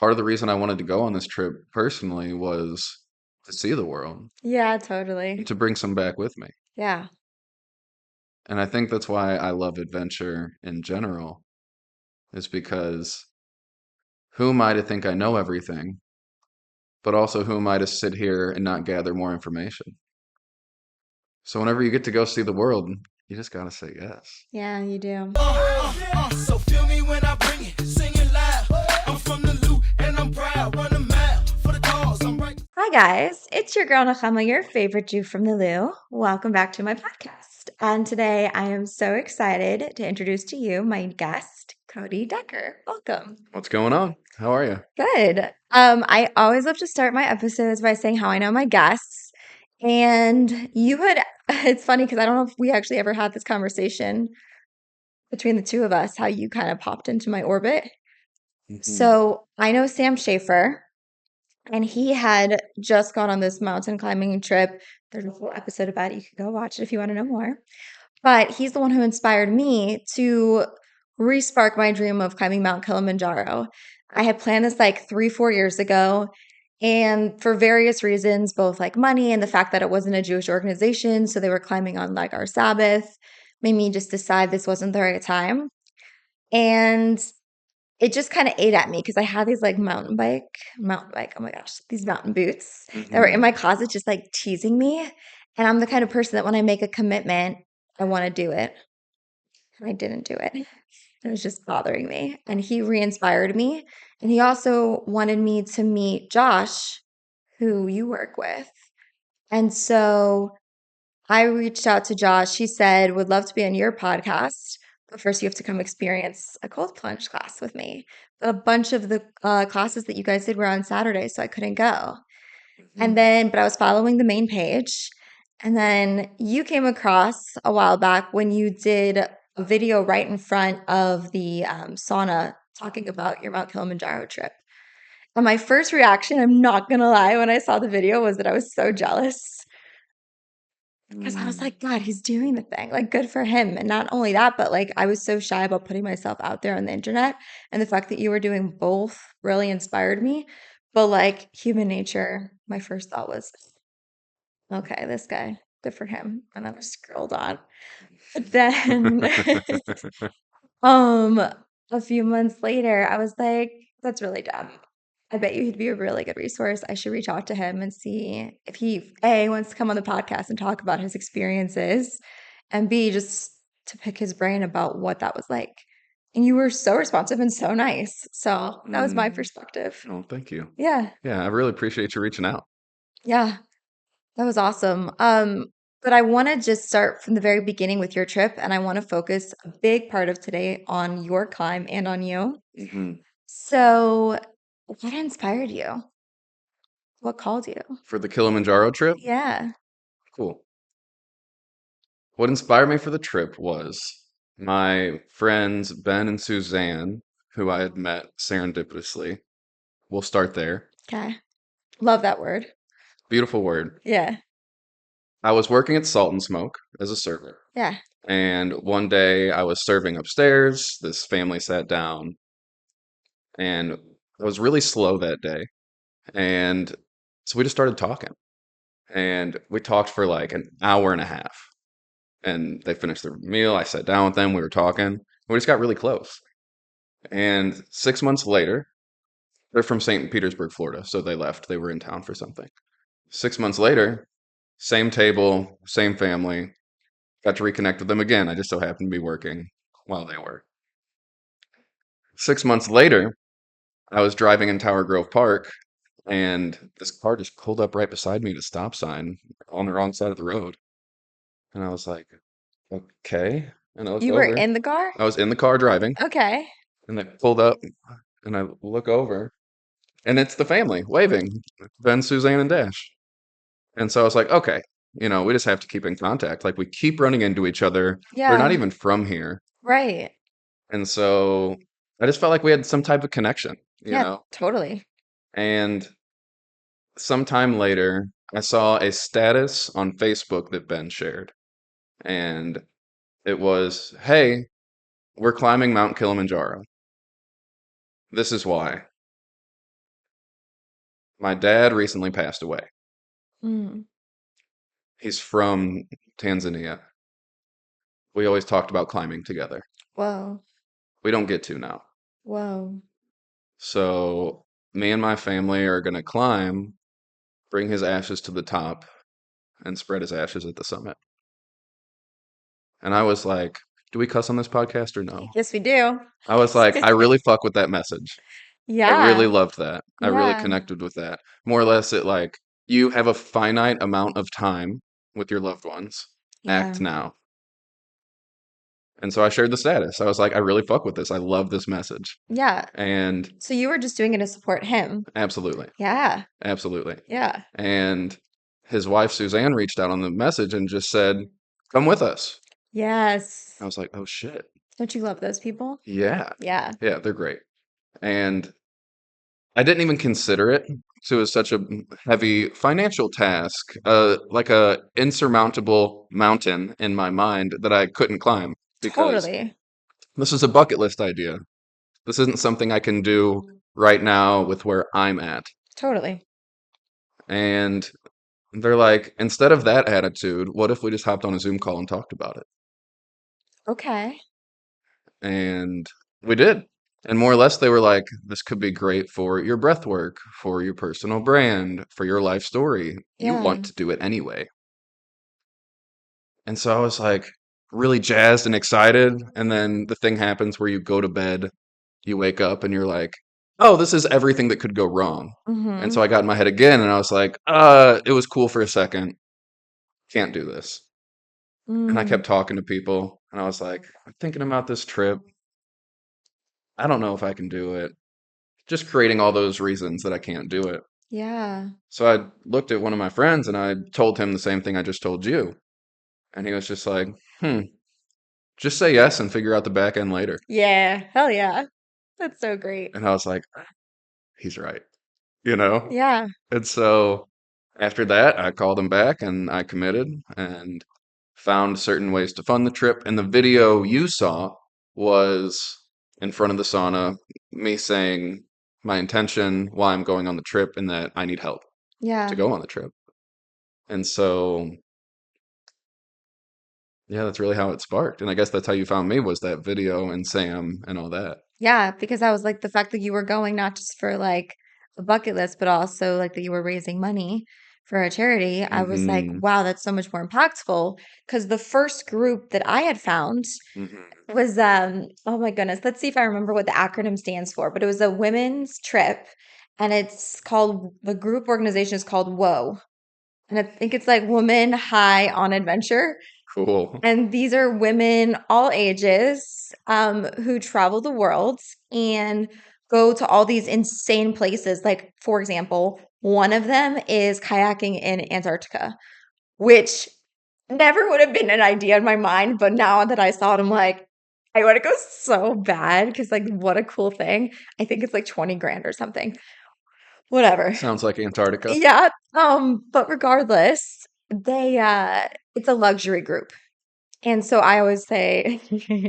part of the reason I wanted to go on this trip personally was to see the world Yeah, and totally. to bring some back with me. Yeah. And I think that's why I love adventure in general, is because who am I to think I know everything, but also who am I to sit here and not gather more information? So whenever you get to go see the world, you just gotta say yes. Yeah, you do. So feel me when I bring it, sing it loud. I'm from the loot and I'm proud. Run a mile for the cause. I'm right. Hi, guys. It's your girl, Nachama, your favorite Jew from the Lou. Welcome back to my podcast. And today I am so excited to introduce to you my guest, Cody Decker. Welcome. What's going on? How are you? Good. I always love to start my episodes by saying how I know my guests. And you had, it's funny because I don't know if we actually ever had this conversation between the two of us, how you kind of popped into my orbit. Hmm. So I know Sam Schaefer, and he had just gone on this mountain climbing trip. There's a whole episode about it. You can go watch it if you want to know more. But he's the one who inspired me to re-spark my dream of climbing Mount Kilimanjaro. I had planned this like 3, 4 years ago. And for various reasons, both like money and the fact that it wasn't a Jewish organization, so they were climbing on like our Sabbath, made me just decide this wasn't the right time. And it just kind of ate at me because I had these like mountain bike, oh my gosh, these mountain boots that were in Hmm. my closet just like teasing me. And I'm the kind of person that when I make a commitment, I want to do it. And I didn't do it. It was just bothering me. And he re inspired me. And he also wanted me to meet Josh, who you work with. And so I reached out to Josh. He said, would love to be on your podcast, but first you have to come experience a cold plunge class with me. But a bunch of the classes that you guys did were on Saturday, so I couldn't go. And then, but I was following the main page. And then you came across a while back when you did a video right in front of the sauna talking about your Mount Kilimanjaro trip. And my first reaction, I'm not gonna lie, when I saw the video was that I was so jealous. Because I was Hmm. like, God, he's doing the thing. Like, good for him. And not only that, but like, I was so shy about putting myself out there on the internet. And the fact that you were doing both really inspired me. But like, human nature, my first thought was, okay, this guy, good for him. And then I scrolled on. But then, um, a few months later, I was like, that's really dumb. I bet you he'd be a really good resource. I should reach out to him and see if he A wants to come on the podcast and talk about his experiences, and B just to pick his brain about what that was like. And you were so responsive and so nice. So that was my Mm. perspective. Oh, thank you. Yeah. Yeah, I really appreciate you reaching out. Yeah. That was awesome. But I want to just start from the very beginning with your trip, and I want to focus a big part of today on your climb and on you. Hmm. So, what inspired you? What called you? For the Kilimanjaro trip? Yeah. Cool. What inspired me for the trip was my friends Ben and Suzanne, who I had met serendipitously. We'll start there. Okay. Love that word. Beautiful word. Yeah. I was working at Salt and Smoke as a server. Yeah. And one day I was serving upstairs. This family sat down, and I was really slow that day. And so we just started talking. And we talked for like an hour and a half. And they finished their meal. I sat down with them. We were talking. We just got really close. And 6 months later, they're from St. Petersburg, Florida. So they left. They were in town for something. 6 months later, same table, same family. Got to reconnect with them again. I just so happened to be working while they were. 6 months later, I was driving in Tower Grove Park, and this car just pulled up right beside me at a stop sign on the wrong side of the road. And I was like, okay. And I look You were over. in the car? I was in the car driving, Okay. and they pulled up, and I look over, and it's the family waving, Ben, Suzanne, and Dash. And so I was like, okay, we just have to keep in contact. Like we keep running into each other. They're not Yeah. even from here. Right. And so I just felt like we had some type of connection, you Yeah, know? totally. And sometime later, I saw a status on Facebook that Ben shared. And it was, hey, we're climbing Mount Kilimanjaro. This is why. My dad recently passed away. Mm. He's from Tanzania. We always talked about climbing together. Whoa. We don't get to now. Whoa. So me and my family are going to climb, bring his ashes to the top, and spread his ashes at the summit. And I was like, do we cuss on this podcast or no? Yes, we do. I was like, I really fuck with that message. I really Yeah. loved that. I really Yeah. connected with that. More or less, it like you have a finite amount of time with your loved ones. Yeah. Act now. And so I shared the status. I was like, I really fuck with this. I love this message. Yeah. And So you were just doing it to support him. absolutely, Yeah. absolutely. Yeah. And his wife, Suzanne, reached out on the message and just said, come with us. Yes. I was like, oh shit. Don't you love those people? Yeah. Yeah. Yeah, they're great. And I didn't even consider it. So it was such a heavy financial task, like a insurmountable mountain in my mind that I couldn't climb because Totally. this is a bucket list idea. This isn't something I can do right now with where I'm at. Totally. And they're like, instead of that attitude, what if we just hopped on a Zoom call and talked about it? Okay. And we did. And more or less, they were like, this could be great for your breath work, for your personal brand, for your life story. You Yeah. want to do it anyway. And so I was like really jazzed and excited. And then the thing happens where you go to bed, you wake up, and you're like, oh, this is everything that could go wrong. And Mm-hmm. so I got in my head again and I was like, it was cool for a second. Can't do this. And I Mm. kept talking to people and I was like, I'm thinking about this trip. I don't know if I can do it. Just creating all those reasons that I can't do it. Yeah. So I looked at one of my friends and I told him the same thing I just told you. And he was just like, just say yes and figure out the back end later. Yeah. Hell yeah. That's so great. And I was like, he's right, you know? Yeah. And so after that, I called him back and I committed and found certain ways to fund the trip. And the video you saw was in front of the sauna, me saying my intention, why I'm going on the trip, and that I need help to Yeah. go on the trip. And so, yeah, that's really how it sparked. And I guess that's how you found me was that video and Sam and all that. Yeah. Because I was like the fact that you were going not just for like a bucket list, but also like that you were raising money for a charity. I was like, Hmm. wow, that's so much more impactful. Because the first group that I had found Hmm. was oh my goodness, let's see if I remember what the acronym stands for, but it was a women's trip and it's called the group organization is called WHOA. And I think it's like Women High on Adventure. Cool. And these are women all ages who travel the world and go to all these insane places. Like, for example, one of them is kayaking in Antarctica, which never would have been an idea in my mind. But now that I saw it, I'm like, I want to go so bad because, like, what a cool thing. I think it's like 20 grand or something. Whatever. Sounds like Antarctica. Yeah. But regardless, it's a luxury group. And so I always say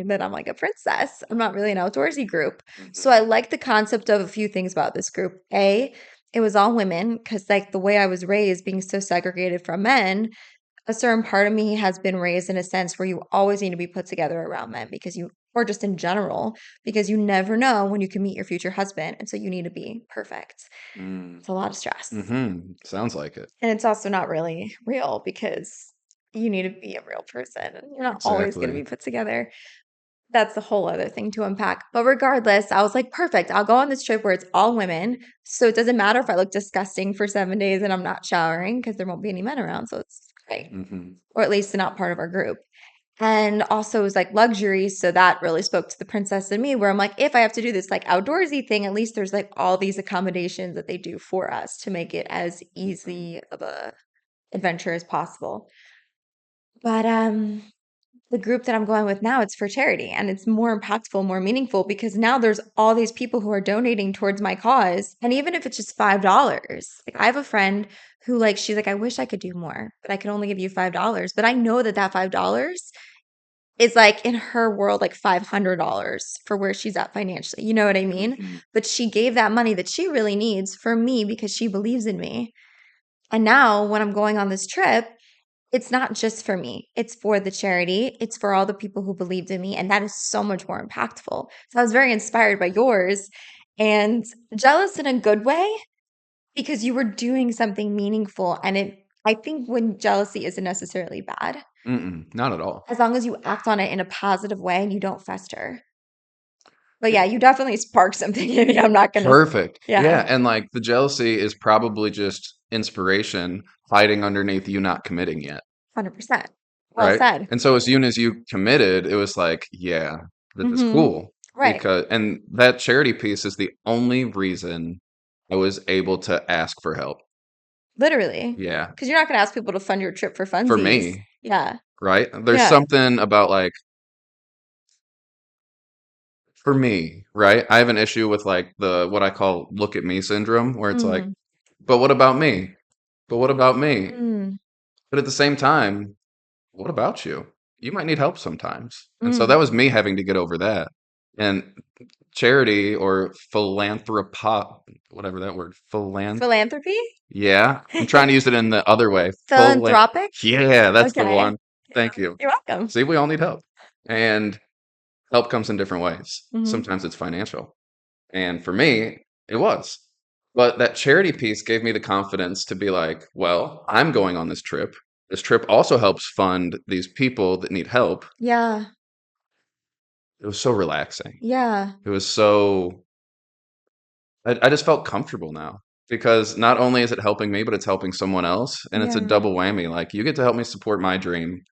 that I'm like a princess. I'm not really an outdoorsy group. So I Hmm. like the concept of a few things about this group. A, it was all women because like the way I was raised, being so segregated from men, a certain part of me has been raised in a sense where you always need to be put together around men because you, or just in general, because you never know when you can meet your future husband. And so you need to be perfect. Mm. It's a lot of stress. Sounds like it. And it's also not really real because you need to be a real person and you're not always going to Exactly. be put together. That's a whole other thing to unpack. But regardless, I was like, perfect. I'll go on this trip where it's all women. So it doesn't matter if I look disgusting for 7 days and I'm not showering because there won't be any men around. So it's great. Hmm. Or at least not part of our group. And also it was like luxury. So that really spoke to the princess in me, where I'm like, if I have to do this like outdoorsy thing, at least there's like all these accommodations that they do for us to make it as easy of a adventure as possible. But the group that I'm going with now, it's for charity and it's more impactful, more meaningful because now there's all these people who are donating towards my cause. And even if it's just $5, like I have a friend who like she's like, I wish I could do more, but I can only give you $5. But I know that that $5 is like in her world like $500 for where she's at financially. You know what I mean? Mhm. But she gave that money that she really needs for me because she believes in me. And now when I'm going on this trip, it's not just for me. It's for the charity. It's for all the people who believed in me. And that is so much more impactful. So I was very inspired by yours and jealous in a good way because you were doing something meaningful. And I think when jealousy isn't necessarily bad, Not at all. as long as you act on it in a positive way and you don't fester. But yeah, you definitely sparked something in me. I'm not gonna, Perfect. yeah, Yeah, and like the jealousy is probably just inspiration hiding underneath you not committing yet, 100%. Well right? said. And so as soon as you committed, it was like, yeah, this is Mm-hmm. cool Right. because and that charity piece is the only reason I was able to ask for help. Literally. Yeah, Because you're not gonna ask people to fund your trip for for funsies. me, Yeah. right? There's Yeah. something about like for me, right? I have an issue with like the what I call look at me syndrome where it's like, Mm. but what about me? But what about me? Mm. But at the same time, what about you? You might need help sometimes. And so that Mm. was me having to get over that. And charity or philanthrop, whatever that word, Philanthropy? yeah, I'm trying to use it in the other way. Philanthropic? Yeah, that's the Okay. one. Thank you. You're welcome. See, we all need help. And help comes in different ways. Mhm. Sometimes it's financial. And for me, it was. But that charity piece gave me the confidence to be like, well, I'm going on this trip. This trip also helps fund these people that need help. Yeah. It was so relaxing. Yeah. It was so, I just felt comfortable now because not only is it helping me, but it's helping someone else. And it's a Yeah. double whammy. Like, you get to help me support my dream.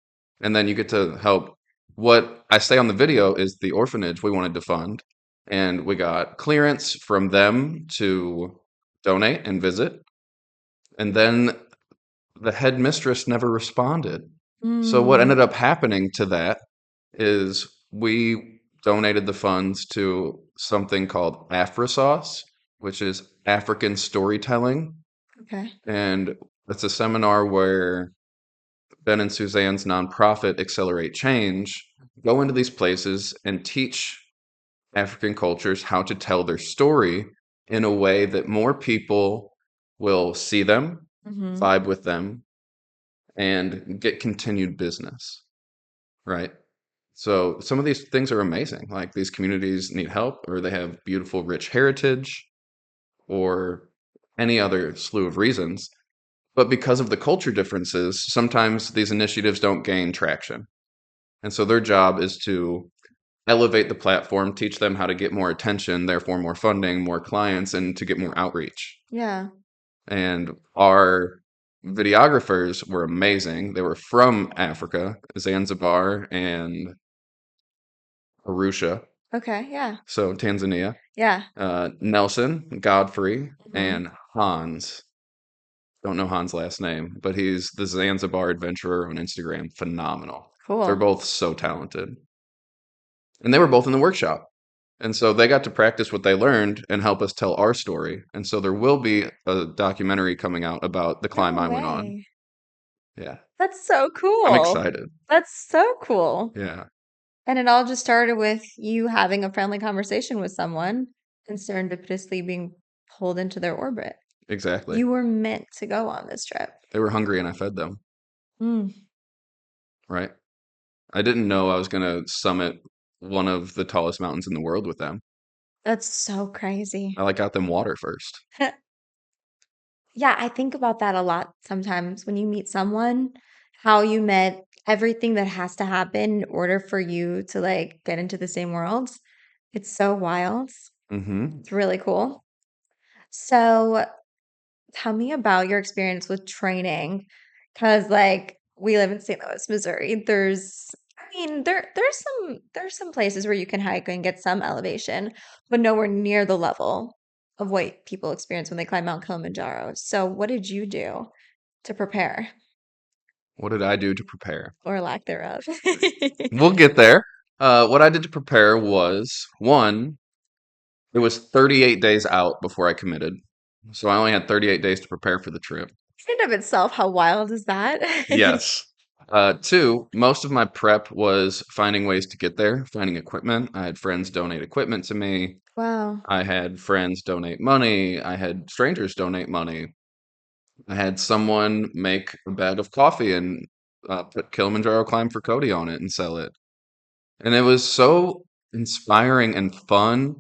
And then you get to help what I say on the video is the orphanage we wanted to fund. And we got clearance from them to donate and visit. And then the headmistress never responded. So what Mm. ended up happening to that is we donated the funds to something called AfriSauce, which is African storytelling. Okay. And it's a seminar where Ben and Suzanne's nonprofit Accelerate Change go into these places and teach African cultures how to tell their story in a way that more people will see them, Mhm. vibe with them, and get continued business, right? So some of these things are amazing. Like these communities need help, or they have beautiful, rich heritage, or any other slew of reasons. But because of the culture differences, sometimes these initiatives don't gain traction. And so their job is to elevate the platform, teach them how to get more attention, therefore more funding, more clients, and to get more outreach. Yeah. And our videographers were amazing. They were from Africa, Zanzibar and Arusha, Okay. Yeah. so Tanzania. Yeah. Nelson, Godfrey, Mhm. and Hans. Don't know Hans' last name, but he's the Zanzibar adventurer on Instagram. Phenomenal. They're Cool. both so talented. And they were both in the workshop. And so they got to practice what they learned and help us tell our story. And so there will be a documentary coming out about the climb No I went on. way. Yeah. That's so I'm cool. excited. That's so cool. Yeah, And it all just started with you having a friendly conversation with someone and serendipitously being pulled into their orbit. exactly. You were meant to go on this trip. They were hungry and I fed them, Mm, right? I didn't know I was going to summit one of the tallest mountains in the world with them. that's so crazy. I like got them water first. Yeah, I think about that a lot sometimes when you meet someone, how you met, everything that has to happen in order for you to like get into the same world. It's so wild. Mm-hmm. It's really cool. So tell me about your experience with training, because like we live in St. Louis, Missouri. I mean, there's some places where you can hike and get some elevation, but nowhere near the level of what people experience when they climb Mount Kilimanjaro. So, what did you do to prepare, What did I do to prepare? or lack thereof? We'll get there. What I did to prepare was one, it was 38 days out before I committed. So I only had 38 days to prepare for the trip. In and of itself, how wild is that? Yes. Two, most of my prep was finding ways to get there, finding equipment. I had friends donate equipment to me. Wow. I had friends donate money. I had strangers donate money. I had someone make a bag of coffee and put Kilimanjaro Climb for Cody on it and sell it. And it was so inspiring and fun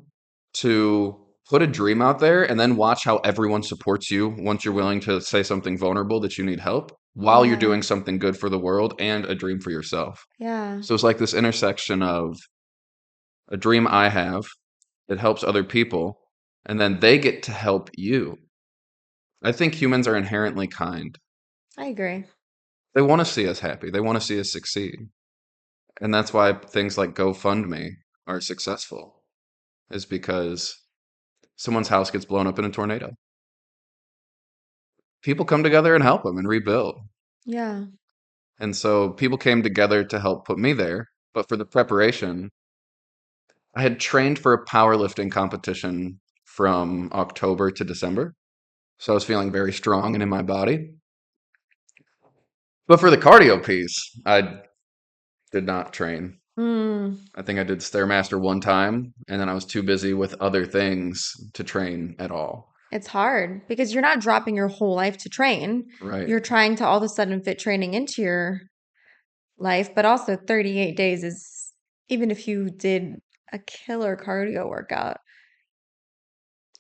to put a dream out there and then watch how everyone supports you once you're willing to say something vulnerable that you need help while you're Yeah. doing something good for the world and a dream for yourself. Yeah. So it's like this intersection of a dream I have that helps other people, and then they get to help you. I think humans are inherently kind. I agree. They want to see us happy. They want to see us succeed. And that's why things like GoFundMe are successful, is because someone's house gets blown up in a tornado. People come together and help them and rebuild. Yeah. And so people came together to help put me there. But for the preparation, I had trained for a powerlifting competition from October to December. So I was feeling very strong and in my body. But for the cardio piece, I did not train. Mm. I think I did Stairmaster one time, and then I was too busy with other things to train at all. It's hard because you're not dropping your whole life to train. Right. You're trying to all of a sudden fit training into your life, but also 38 days is, even if you did a killer cardio workout,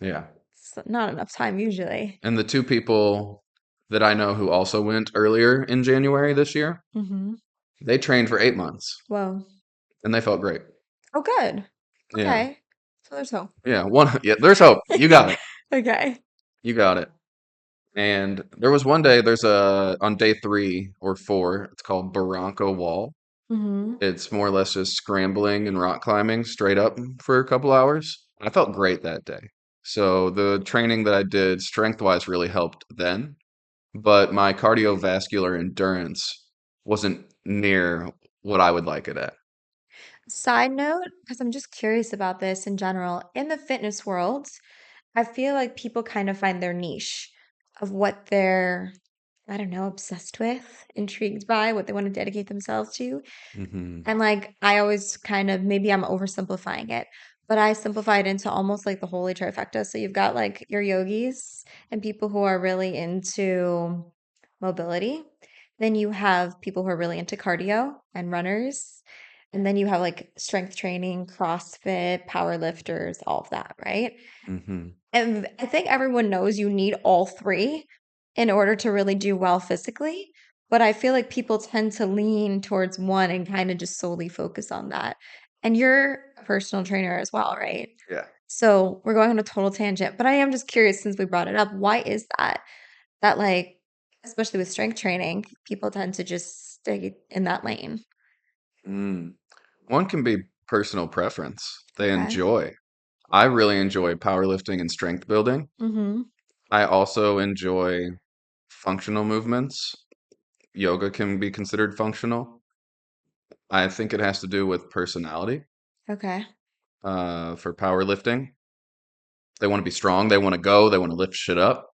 Yeah. it's not enough time usually. And the two people that I know who also went earlier in January this year, Mm-hmm. they trained for 8 months Whoa. and they felt great. Oh, good. Yeah. Okay. So there's hope. Yeah. Yeah, there's hope. You got it. Okay. You got it. And there was one day, on day 3 or 4, it's called Barranco Wall. Mm-hmm. It's more or less just scrambling and rock climbing straight up for a couple hours. I felt great that day. So the training that I did strength-wise really helped then, but my cardiovascular endurance wasn't near what I would like it at. Side note, because I'm just curious about this in general, in the fitness world, I feel like people kind of find their niche of what they're, I don't know, obsessed with, intrigued by, what they want to dedicate themselves to. Hmm. And like, I always kind of, maybe I'm oversimplifying it, but I simplify it into almost like the holy trifecta. So you've got like your yogis and people who are really into mobility. Then you have people who are really into cardio and runners. And then you have like strength training, CrossFit, power lifters, all of that, right? Hmm. And I think everyone knows you need all three in order to really do well physically. But I feel like people tend to lean towards one and kind of just solely focus on that. And you're a personal trainer as well, right? Yeah. So we're going on a total tangent, but I am just curious since we brought it up, why is that? That like, especially with strength training, people tend to just stay in that lane. Mm. One can be personal preference. They Okay. enjoy. I really enjoy powerlifting and strength building. Mm-hmm. I also enjoy functional movements. Yoga can be considered functional. I think it has to do with personality. Okay. For powerlifting, they want to be strong, they want to go, they want to lift shit up.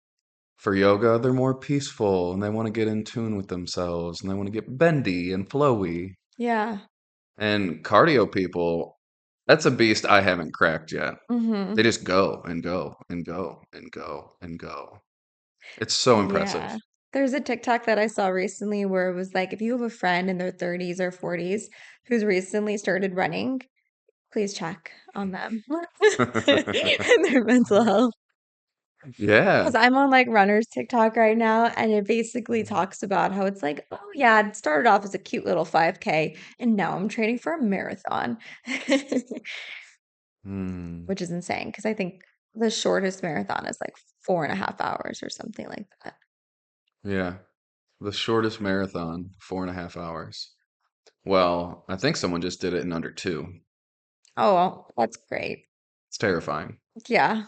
For yoga, they're more peaceful and they want to get in tune with themselves and they want to get bendy and flowy. Yeah. And cardio people, that's a beast I haven't cracked yet. Mm-hmm. They just go and go and go and go and go. It's so impressive. Yeah. There's a TikTok that I saw recently where it was like, if you have a friend in their 30s or 40s who's recently started running, please check on them and their mental health. Yeah. Because I'm on like runners TikTok right now, and it basically talks about how it's like, oh yeah, it started off as a cute little 5K, and now I'm training for a marathon, Hmm. which is insane because I think the shortest marathon is like 4.5 hours or something like that. Yeah. The shortest marathon, 4.5 hours. Well, I think someone just did it in under 2. Oh, well, that's great. It's terrifying. Yeah.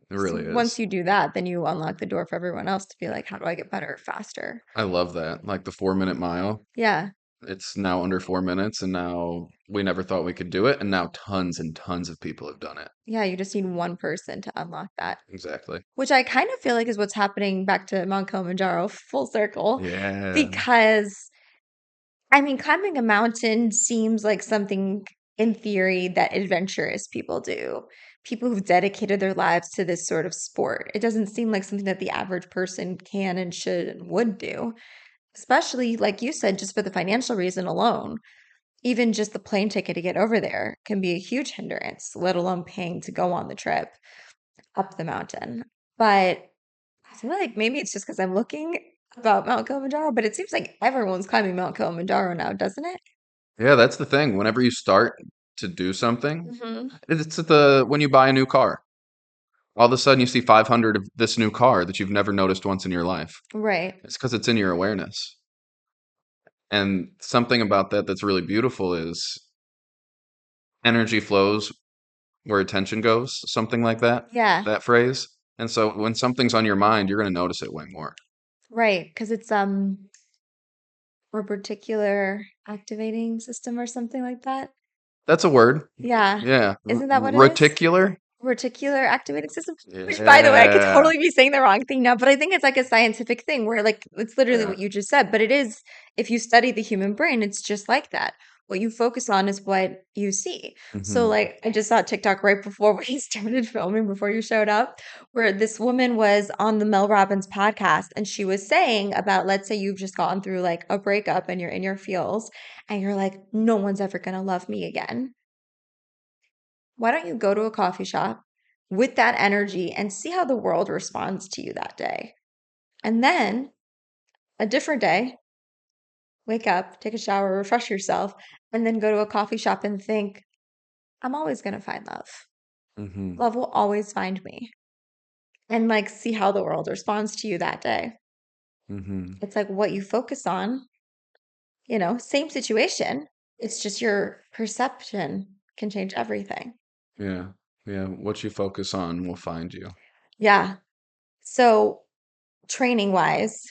It 'Cause really once is. you do that, then you unlock the door for everyone else to be like, how do I get better faster? I love that. Like the 4-minute mile. Yeah. It's now under 4 minutes, and now we never thought we could do it, and now tons and tons of people have done it. Yeah. You just need one person to unlock that, Exactly. which I kind of feel like is what's happening back to Mount Kilimanjaro full circle Yeah. because I mean, climbing a mountain seems like something in theory that adventurous people do. People who've dedicated their lives to this sort of sport. It doesn't seem like something that the average person can and should and would do, especially like you said, just for the financial reason alone. Even just the plane ticket to get over there can be a huge hindrance, let alone paying to go on the trip up the mountain. But I feel like maybe it's just because I'm looking about Mount Kilimanjaro, but it seems like everyone's climbing Mount Kilimanjaro now, doesn't it? Yeah, that's the thing. Whenever you start to do something, Hmm. it's the when you buy a new car. All of a sudden you see 500 of this new car that you've never noticed once in your life. Right. It's because it's in your awareness. And something about that that's really beautiful is energy flows where attention goes, something like that, Yeah. that phrase. And so when something's on your mind, you're going to notice it way more. Right. Because it's a reticular activating system or something like that. That's a word. Yeah. Yeah. Isn't that what it is? Reticular? Reticular activating system, which by the way, I could Yeah. totally be saying the wrong thing now, but I think it's like a scientific thing where like it's literally Yeah. what you just said, but it is if you study the human brain, it's just like that. What you focus on is what you see. So Hmm. like I just saw a TikTok right before we started filming, before you showed up, where this woman was on the Mel Robbins podcast and she was saying about, let's say you've just gone through like a breakup and you're in your feels and you're like, no one's ever gonna love me again. Why don't you go to a coffee shop with that energy and see how the world responds to you that day? And then a different day, wake up, take a shower, refresh yourself, and then go to a coffee shop and think, I'm always going to find love. Hmm. Love will always find me. And like see how the world responds to you that day. Hmm. It's like what you focus on, same situation. It's just your perception can change everything. Yeah. Yeah. What you focus on will find you. Yeah. So, training wise,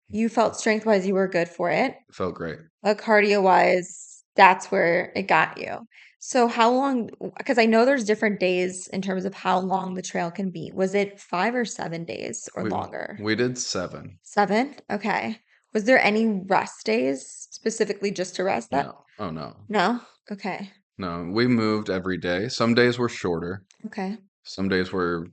you felt strength wise, you were good for it. It felt great. But cardio wise, that's where it got you. So how long, because I know there's different days in terms of how long the trail can be. Was it 5 or 7 days or We longer? we did 7. 7? Okay. Was there any rest days specifically just to rest that? No. Oh no. No? Okay. No. We moved every day. Some days were shorter. Okay. Some days were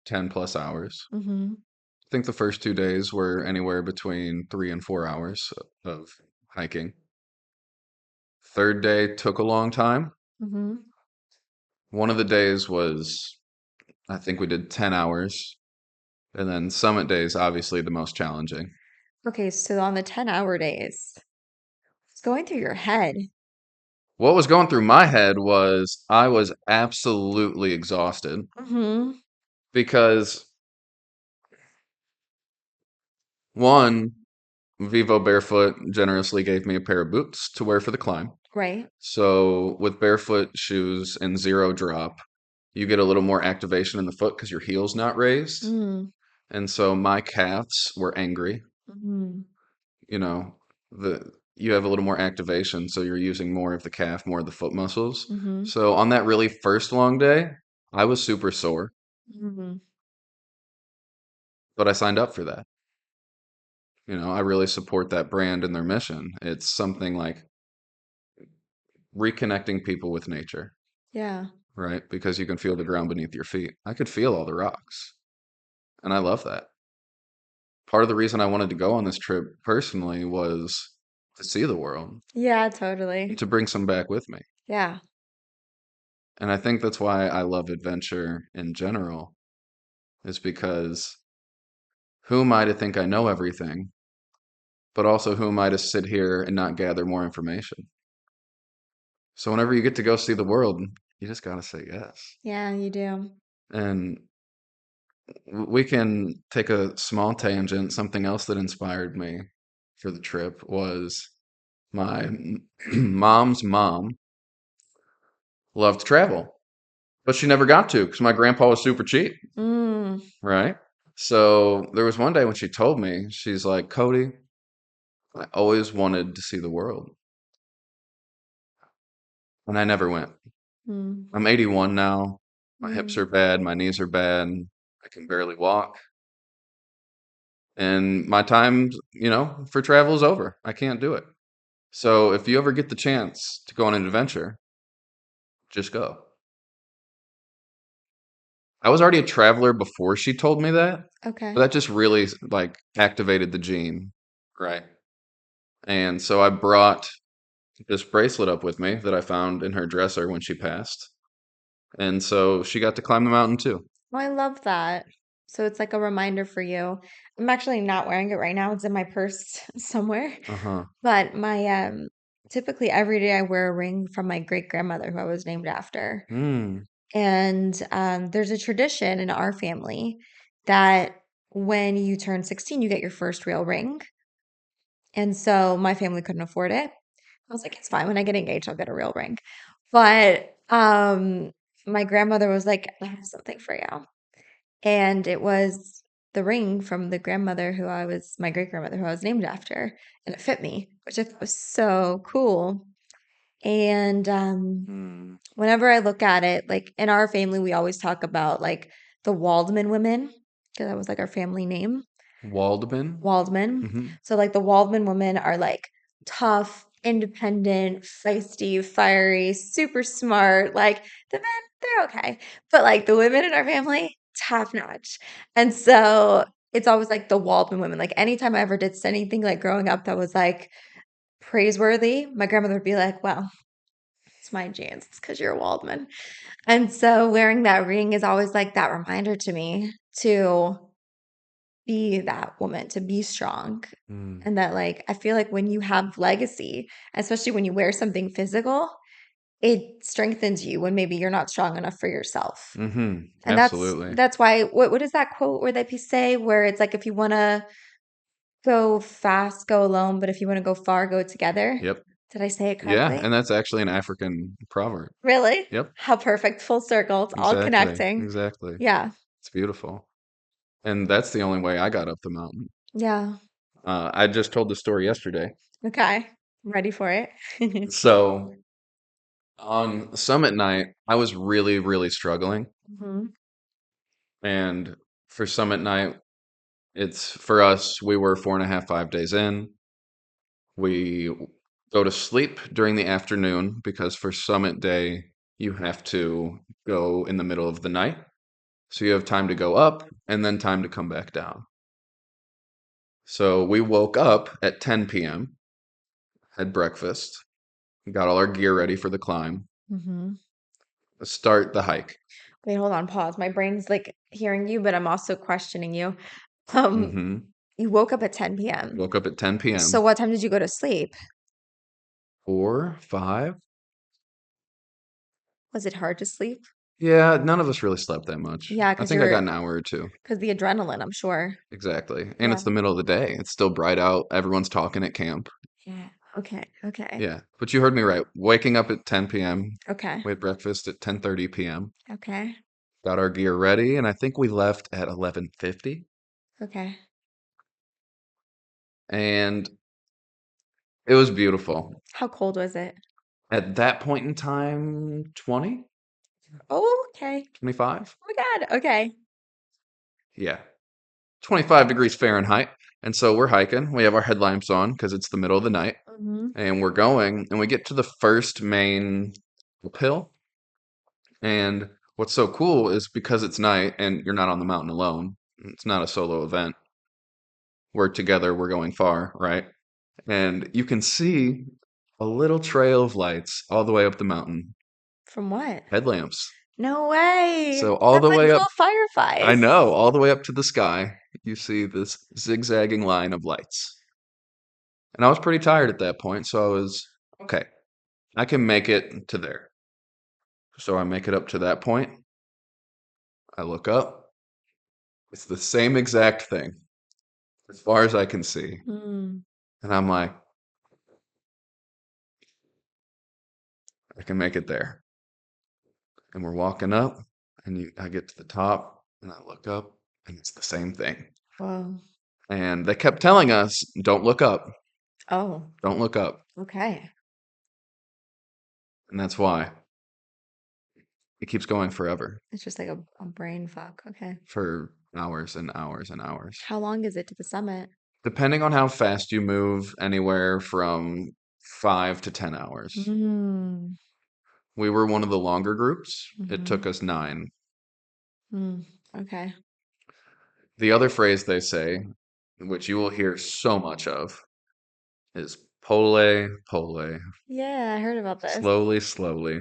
10 plus hours. Mm-hmm. I think the first 2 days were anywhere between 3 and 4 hours of hiking. Third day took a long time. Mm-hmm. One of the days was, I think we did 10 hours. And then summit days, obviously the most challenging. Okay, so on the 10-hour days, it's going through your head. What was going through my head was I was absolutely exhausted Mm-hmm. because one, Vivo Barefoot generously gave me a pair of boots to wear for the climb. Right. So with barefoot shoes and zero drop, you get a little more activation in the foot because your heel's not raised. Mm-hmm. And so my calves were angry. Mm-hmm. You know, the you have a little more activation, so you're using more of the calf, more of the foot muscles. Mm-hmm. So on that really first long day, I was super sore, Mm-hmm. but I signed up for that. I really support that brand and their mission. It's something like reconnecting people with nature, Yeah. right? Because you can feel the ground beneath your feet. I could feel all the rocks, and I love that. Part of the reason I wanted to go on this trip personally was to see the world, Yeah, and totally. to bring some back with me. Yeah. And I think that's why I love adventure in general, is because who am I to think I know everything, but also who am I to sit here and not gather more information? So whenever you get to go see the world, you just got to say yes. Yeah, you do. And we can take a small tangent. Something else that inspired me for the trip was my mom's mom loved to travel, but she never got to because my grandpa was super cheap, Mm, right? So there was one day when she told me, she's like, Cody, I always wanted to see the world, and I never went. mm, I'm 81 now. My hips mm. are bad, my knees are bad, I can barely walk, and my time, for travel is over. I can't do it. So if you ever get the chance to go on an adventure, just go. I was already a traveler before she told me that, but Okay. that just really like activated the gene, right? And so I brought this bracelet up with me that I found in her dresser when she passed. And so she got to climb the mountain too. Oh, I love that. So it's like a reminder for you. I'm actually not wearing it right now. It's in my purse somewhere. Uh-huh. But my typically every day I wear a ring from my great grandmother who I was named after. Hmm. And there's a tradition in our family that when you turn 16, you get your first real ring. And so my family couldn't afford it. I was like, it's fine. When I get engaged, I'll get a real ring. But my grandmother was like, I have something for you. And it was the ring from the grandmother who I was, my great grandmother who I was named after. And it fit me, which I thought was so cool. And Hmm. whenever I look at it, like in our family, we always talk about like the Waldman women, because that was like our family name. Waldman? Waldman. Hmm. So like the Waldman women are like tough, independent, feisty, fiery, super smart. Like the men, they're okay. But like the women in our family, top notch. And so it's always like the Waldman women. Like anytime I ever did anything like growing up that was like praiseworthy, my grandmother would be like, well, it's my genes. It's because you're a Waldman. And so wearing that ring is always like that reminder to me to be that woman, to be strong. Mm. And that, like, I feel like when you have legacy, especially when you wear something physical, it strengthens you when maybe you're not strong enough for yourself. Hmm. And Absolutely. that's why what is that quote where they say where it's like if you want to go fast, go alone, but if you want to go far, go together. Yep. Did I say it Yeah, correctly? and that's actually an African proverb. Really? Yep. How perfect. Full circle. It's all Exactly. connecting. Exactly. Yeah. It's beautiful. And that's the only way I got up the mountain. Yeah. I just told the story yesterday. Okay. Ready for it? So on summit night, I was really, really struggling. Mhm. And for summit night, it's for us, we were 4.5, 5 days in. We go to sleep during the afternoon because for summit day, you have to go in the middle of the night. So you have time to go up and then time to come back down. So we woke up at 10 p.m., had breakfast, got all our gear ready for the climb, Mhm. start the hike. Wait, hold on, pause. My brain's like hearing you, but I'm also questioning you. Um, Hmm. you woke up at 10 p.m. Woke up at 10 So p.m. what time did you go to sleep? 4, 5. Was it hard to sleep? Yeah, none of us really slept that much. Yeah, I because think I got you're an hour or two. because the adrenaline, I'm sure. Exactly. And Yeah. it's the middle of the day. It's still bright out. Everyone's talking at camp. Yeah. Okay. Okay. Yeah. But you heard me right. Waking up at 10 p.m. Okay. We had breakfast at 10:30 p.m. Okay. Got our gear ready, and I think we left at 11:50. Okay. And it was beautiful. How cold was it? At that point in time, 20, Oh, okay. 25. Oh my God. Okay. Yeah. 25 degrees Fahrenheit. And so we're hiking. We have our headlamps on because it's the middle of the night. Hmm. And we're going, and we get to the first main uphill. And what's so cool is because it's night and you're not on the mountain alone, it's not a solo event. We're together, we're going far, right? And you can see a little trail of lights all the way up the mountain. From what? Headlamps. No way. So all That's the like way up, little I fireflies. know, all the way up to the sky, you see this zigzagging line of lights. And I was pretty tired at that point, so I was, okay, I can make it to there. So I make it up to that point. I look up. It's the same exact thing as far as I can see. Hmm. And I'm like, I can make it there. And we're walking up, and I get to the top, and I look up, and it's the same thing. Whoa. And they kept telling us, don't look up, Oh, don't look up. okay. And that's why it keeps going forever, It's just like a brain fuck. Okay. for hours and hours and hours. How long is it to the summit? Depending on how fast you move, anywhere from 5 to 10 hours. Mm, We were one of the longer groups. It mm-hmm. took us 9. Okay. The other phrase they say, which you will hear so much of, is pole, pole, Yeah, I heard about this. slowly, slowly.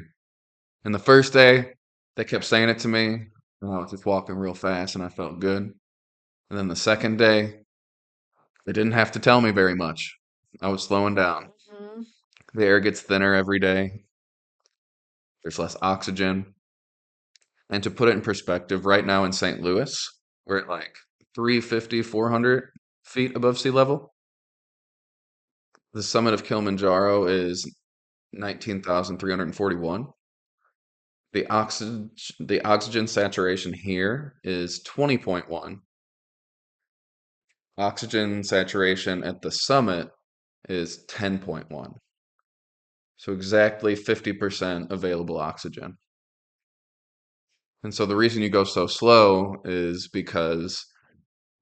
And the first day, they kept saying it to me, and I was just walking real fast, and I felt good. And then the second day, they didn't have to tell me very much. I was slowing down. Hmm. The air gets thinner every day. There's less oxygen. And to put it in perspective, right now in St. Louis, we're at like 350, 400 feet above sea level. The summit of Kilimanjaro is 19,341. The oxygen saturation here is 20.1. Oxygen saturation at the summit is 10.1. So exactly 50% available oxygen. And so the reason you go so slow is because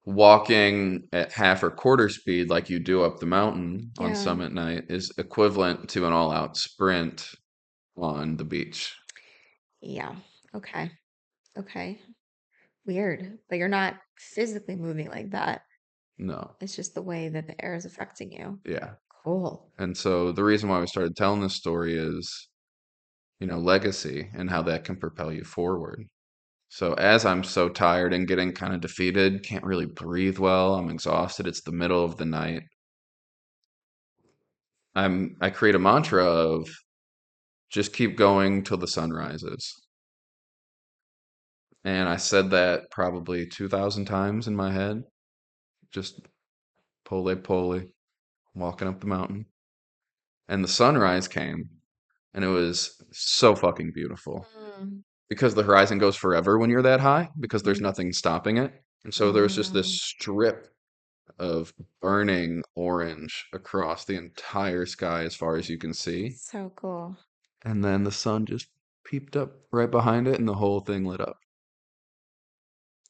walking at half or quarter speed like you do up the mountain on Yeah. summit night is equivalent to an all-out sprint on the beach. Yeah. Okay. Okay. Weird. But you're not physically moving like that. No. It's just the way that the air is affecting you. Yeah. Cool. And so the reason why we started telling this story is, legacy and how that can propel you forward. So as I'm so tired and getting kind of defeated, can't really breathe well, I'm exhausted, it's the middle of the night. I create a mantra of just keep going till the sun rises. And I said that probably 2,000 times in my head, just pole pole, walking up the mountain. And the sunrise came, and it was so fucking beautiful Mm, because the horizon goes forever when you're that high because there's mm, nothing stopping it. And so there was just this mm. strip of burning orange across the entire sky as far as you can see. So cool. And then the sun just peeped up right behind it, and the whole thing lit up.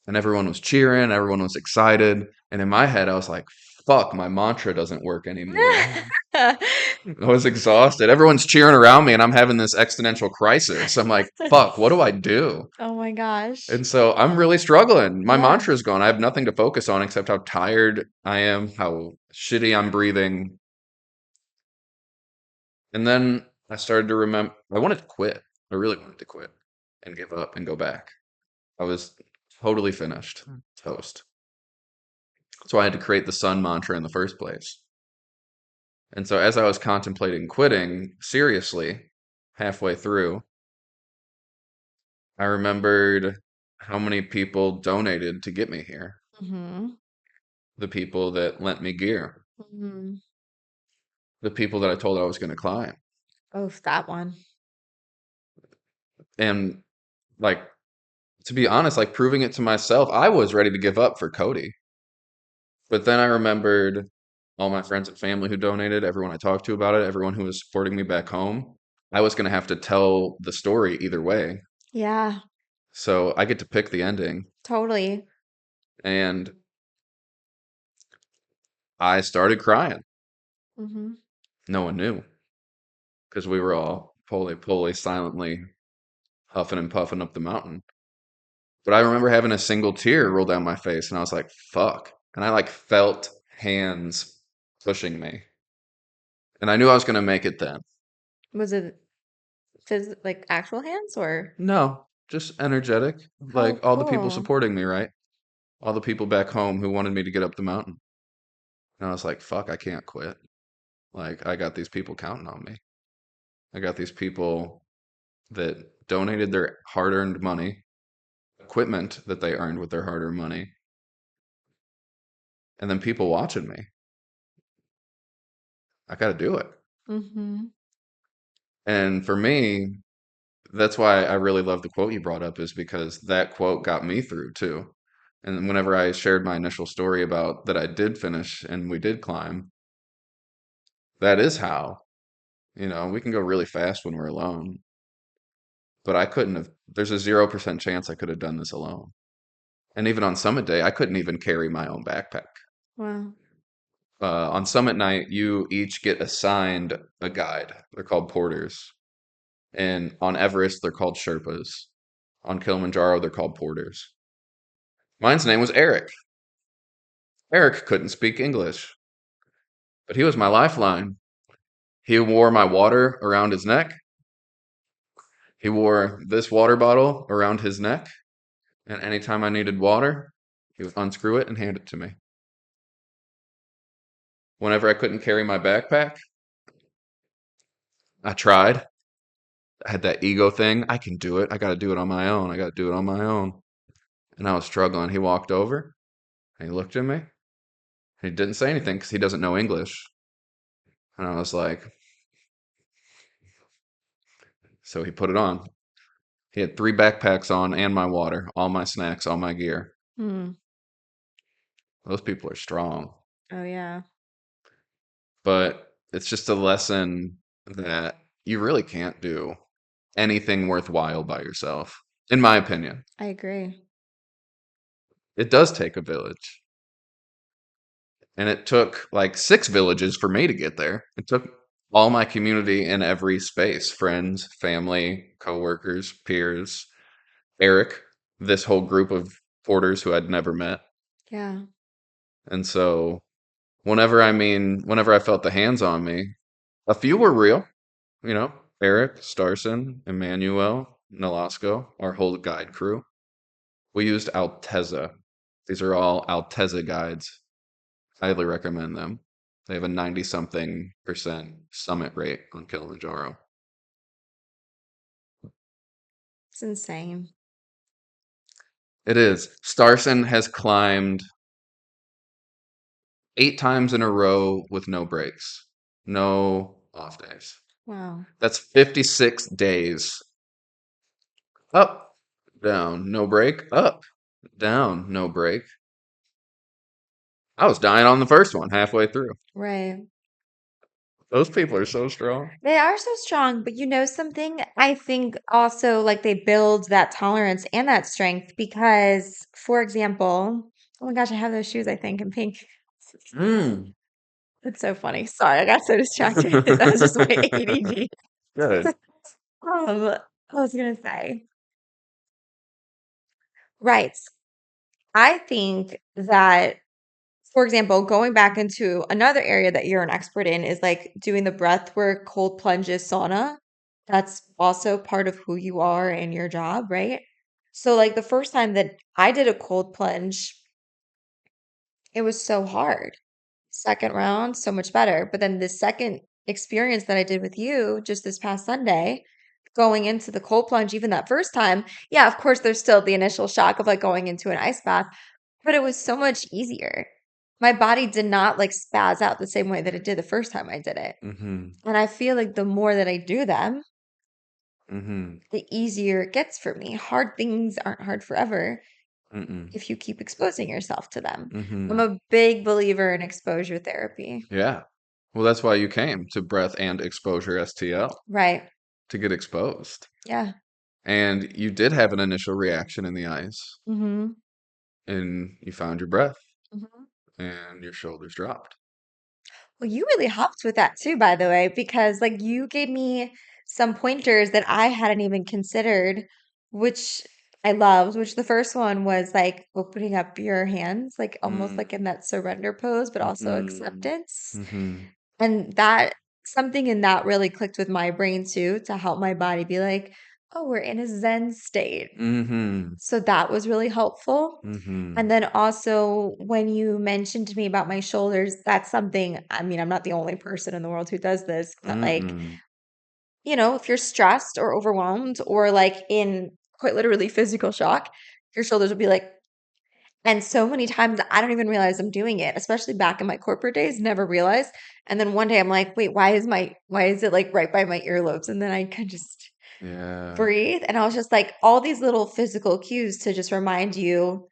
And everyone was cheering, everyone was excited. And in my head, I was like, fuck, my mantra doesn't work anymore. I was exhausted. Everyone's cheering around me, and I'm having this existential crisis. I'm like, fuck, what do I do? Oh my gosh. And so I'm really struggling. My Yeah. mantra is gone. I have nothing to focus on except how tired I am, how shitty I'm breathing. And then I started to remember I wanted to quit. I really wanted to quit and give up and go back. I was totally finished, toast. So I had to create the sun mantra in the first place. And so as I was contemplating quitting seriously halfway through, I remembered how many people donated to get me here. Mm-hmm. The people that lent me gear, Mm-hmm. the people that I told I was going to climb. Oh, that one. And like, to be honest, like proving it to myself, I was ready to give up for Cody. But then I remembered all my friends and family who donated, everyone I talked to about it, everyone who was supporting me back home. I was going to have to tell the story either way. Yeah, So I get to pick the ending. totally. And I started crying. Mm-hmm. No one knew because we were all poly silently huffing and puffing up the mountain. But I remember having a single tear roll down my face and I was like, fuck. And I like felt hands pushing me. And I knew I was going to make it then. Was it like actual hands or? No, just energetic. How Like all the people cool. supporting me, right? All the people back home who wanted me to get up the mountain. And I was like, fuck, I can't quit. Like, I got these people counting on me. I got these people that donated their hard earned money, equipment that they earned with their hard earned money, and then people watching me. I got to do it. Mm-hmm. And for me, that's why I really love the quote you brought up, is because that quote got me through too. And whenever I shared my initial story about that I did finish and we did climb, that is how, we can go really fast when we're alone. But I couldn't have, there's a 0% chance I could have done this alone. And even on summit day, I couldn't even carry my own backpack. Wow. On summit night, you each get assigned a guide. They're called porters. And on Everest, they're called Sherpas. On Kilimanjaro, they're called porters. Mine's name was Eric. Eric couldn't speak English, but he was my lifeline. He wore my water around his neck. He wore this water bottle around his neck. And anytime I needed water, he would unscrew it and hand it to me. Whenever I couldn't carry my backpack, I tried. I had that ego thing. I can do it. I got to do it on my own. I got to do it on my own. And I was struggling. He walked over and he looked at me. He didn't say anything because he doesn't know English. And I was like, so he put it on. He had 3 backpacks on and my water, all my snacks, all my gear. Hmm. Those people are strong. Oh, yeah. But it's just a lesson that you really can't do anything worthwhile by yourself, in my opinion. I agree. It does take a village. And it took like 6 villages for me to get there. It took all my community in every space, friends, family, coworkers, peers, Eric, this whole group of porters who I'd never met. Yeah. And so whenever I felt the hands on me, a few were real, you know, Eric, Starson, Emmanuel, Nolasco, our whole guide crew. We used Alteza. These are all Alteza guides. Highly recommend them. They have a 90-something% summit rate on Kilimanjaro. It's insane. It is. Starson has climbed 8 times in a row with no breaks, no off days. Wow. That's 56 days. Up, down, no break. Up, down, no break. I was dying on the first one halfway through. Right. Those people are so strong. They are so strong, but you know something? I think also like they build that tolerance and that strength because, for example, oh my gosh, I have those shoes, I think, in pink. Mm. It's so funny. Sorry, I got so distracted. That was just my ADD. Good. I was gonna say, right. I think that, for example, going back into another area that you're an expert in is like doing the breath work, cold plunges, sauna. That's also part of who you are in your job, right? So, like the first time that I did a cold plunge, it was so hard. Second round, so much better. But then the second experience that I did with you just this past Sunday, going into the cold plunge, even that first time, yeah, of course, there's still the initial shock of like going into an ice bath, but it was so much easier. My body did not like spaz out the same way that it did the first time I did it. Mm-hmm. And I feel like the more that I do them, Mm-hmm. the easier it gets for me. Hard things aren't hard forever Mm-mm. if you keep exposing yourself to them. I'm Mm-hmm. a big believer in exposure therapy. Yeah. Well, that's why you came to Breath and Exposure STL, Right. to get exposed. Yeah. And you did have an initial reaction in the ice, Mm-hmm. and you found your breath, Mm-hmm. and your shoulders dropped. Well, you really helped with that too, by the way, because like you gave me some pointers that I hadn't even considered, which I loved, which the first one was like opening up your hands, like almost Mm, like in that surrender pose, but also mm, acceptance. mhm, And that something in that really clicked with my brain too to help my body be like, oh, we're in a Zen state. mhm, So that was really helpful. And mhm, then also when you mentioned to me about my shoulders, that's something, I mean, I'm not the only person in the world who does this, but like, mm, if you're stressed or overwhelmed or like in quite literally physical shock, your shoulders will be like, and so many times I don't even realize I'm doing it, especially back in my corporate days, never realized. And then one day I'm like, wait, why is it like right by my earlobes? And then I can just yeah, breathe. And I was just like, all these little physical cues to just remind you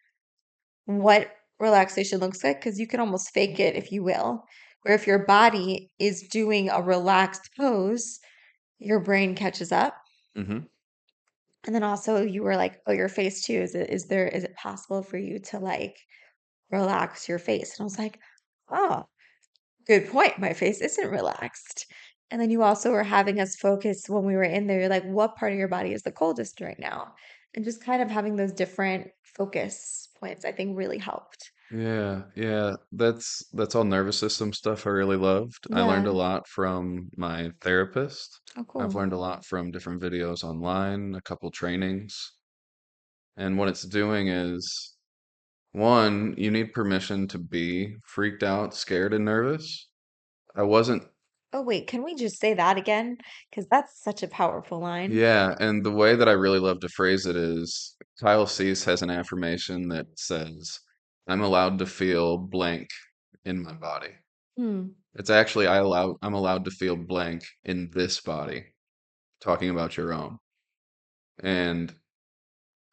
what relaxation looks like because you can almost fake it if you will. Where if your body is doing a relaxed pose, your brain catches up. mhm, And then also you were like, oh, your face too. Is it possible for you to like relax your face? And I was like, oh. good point. My face isn't relaxed. And then you also were having us focus when we were in there. You're like, what part of your body is the coldest right now? And just kind of having those different focus points, I think really helped. Yeah, yeah. That's all nervous system stuff I really loved. I learned a Yeah. lot from my therapist. Oh, I've cool. learned a lot from different videos online, a couple trainings. And what it's doing is, one, you need permission to be freaked out, scared, and nervous. I wasn't, Oh, wait, can we just say that again? Because that's such a powerful line. yeah, and the way that I really love to phrase it is Kyle Cease has an affirmation that says, I'm allowed to feel blank in my body. Hmm. It's actually I'm allowed to feel blank in this body, talking about your own. And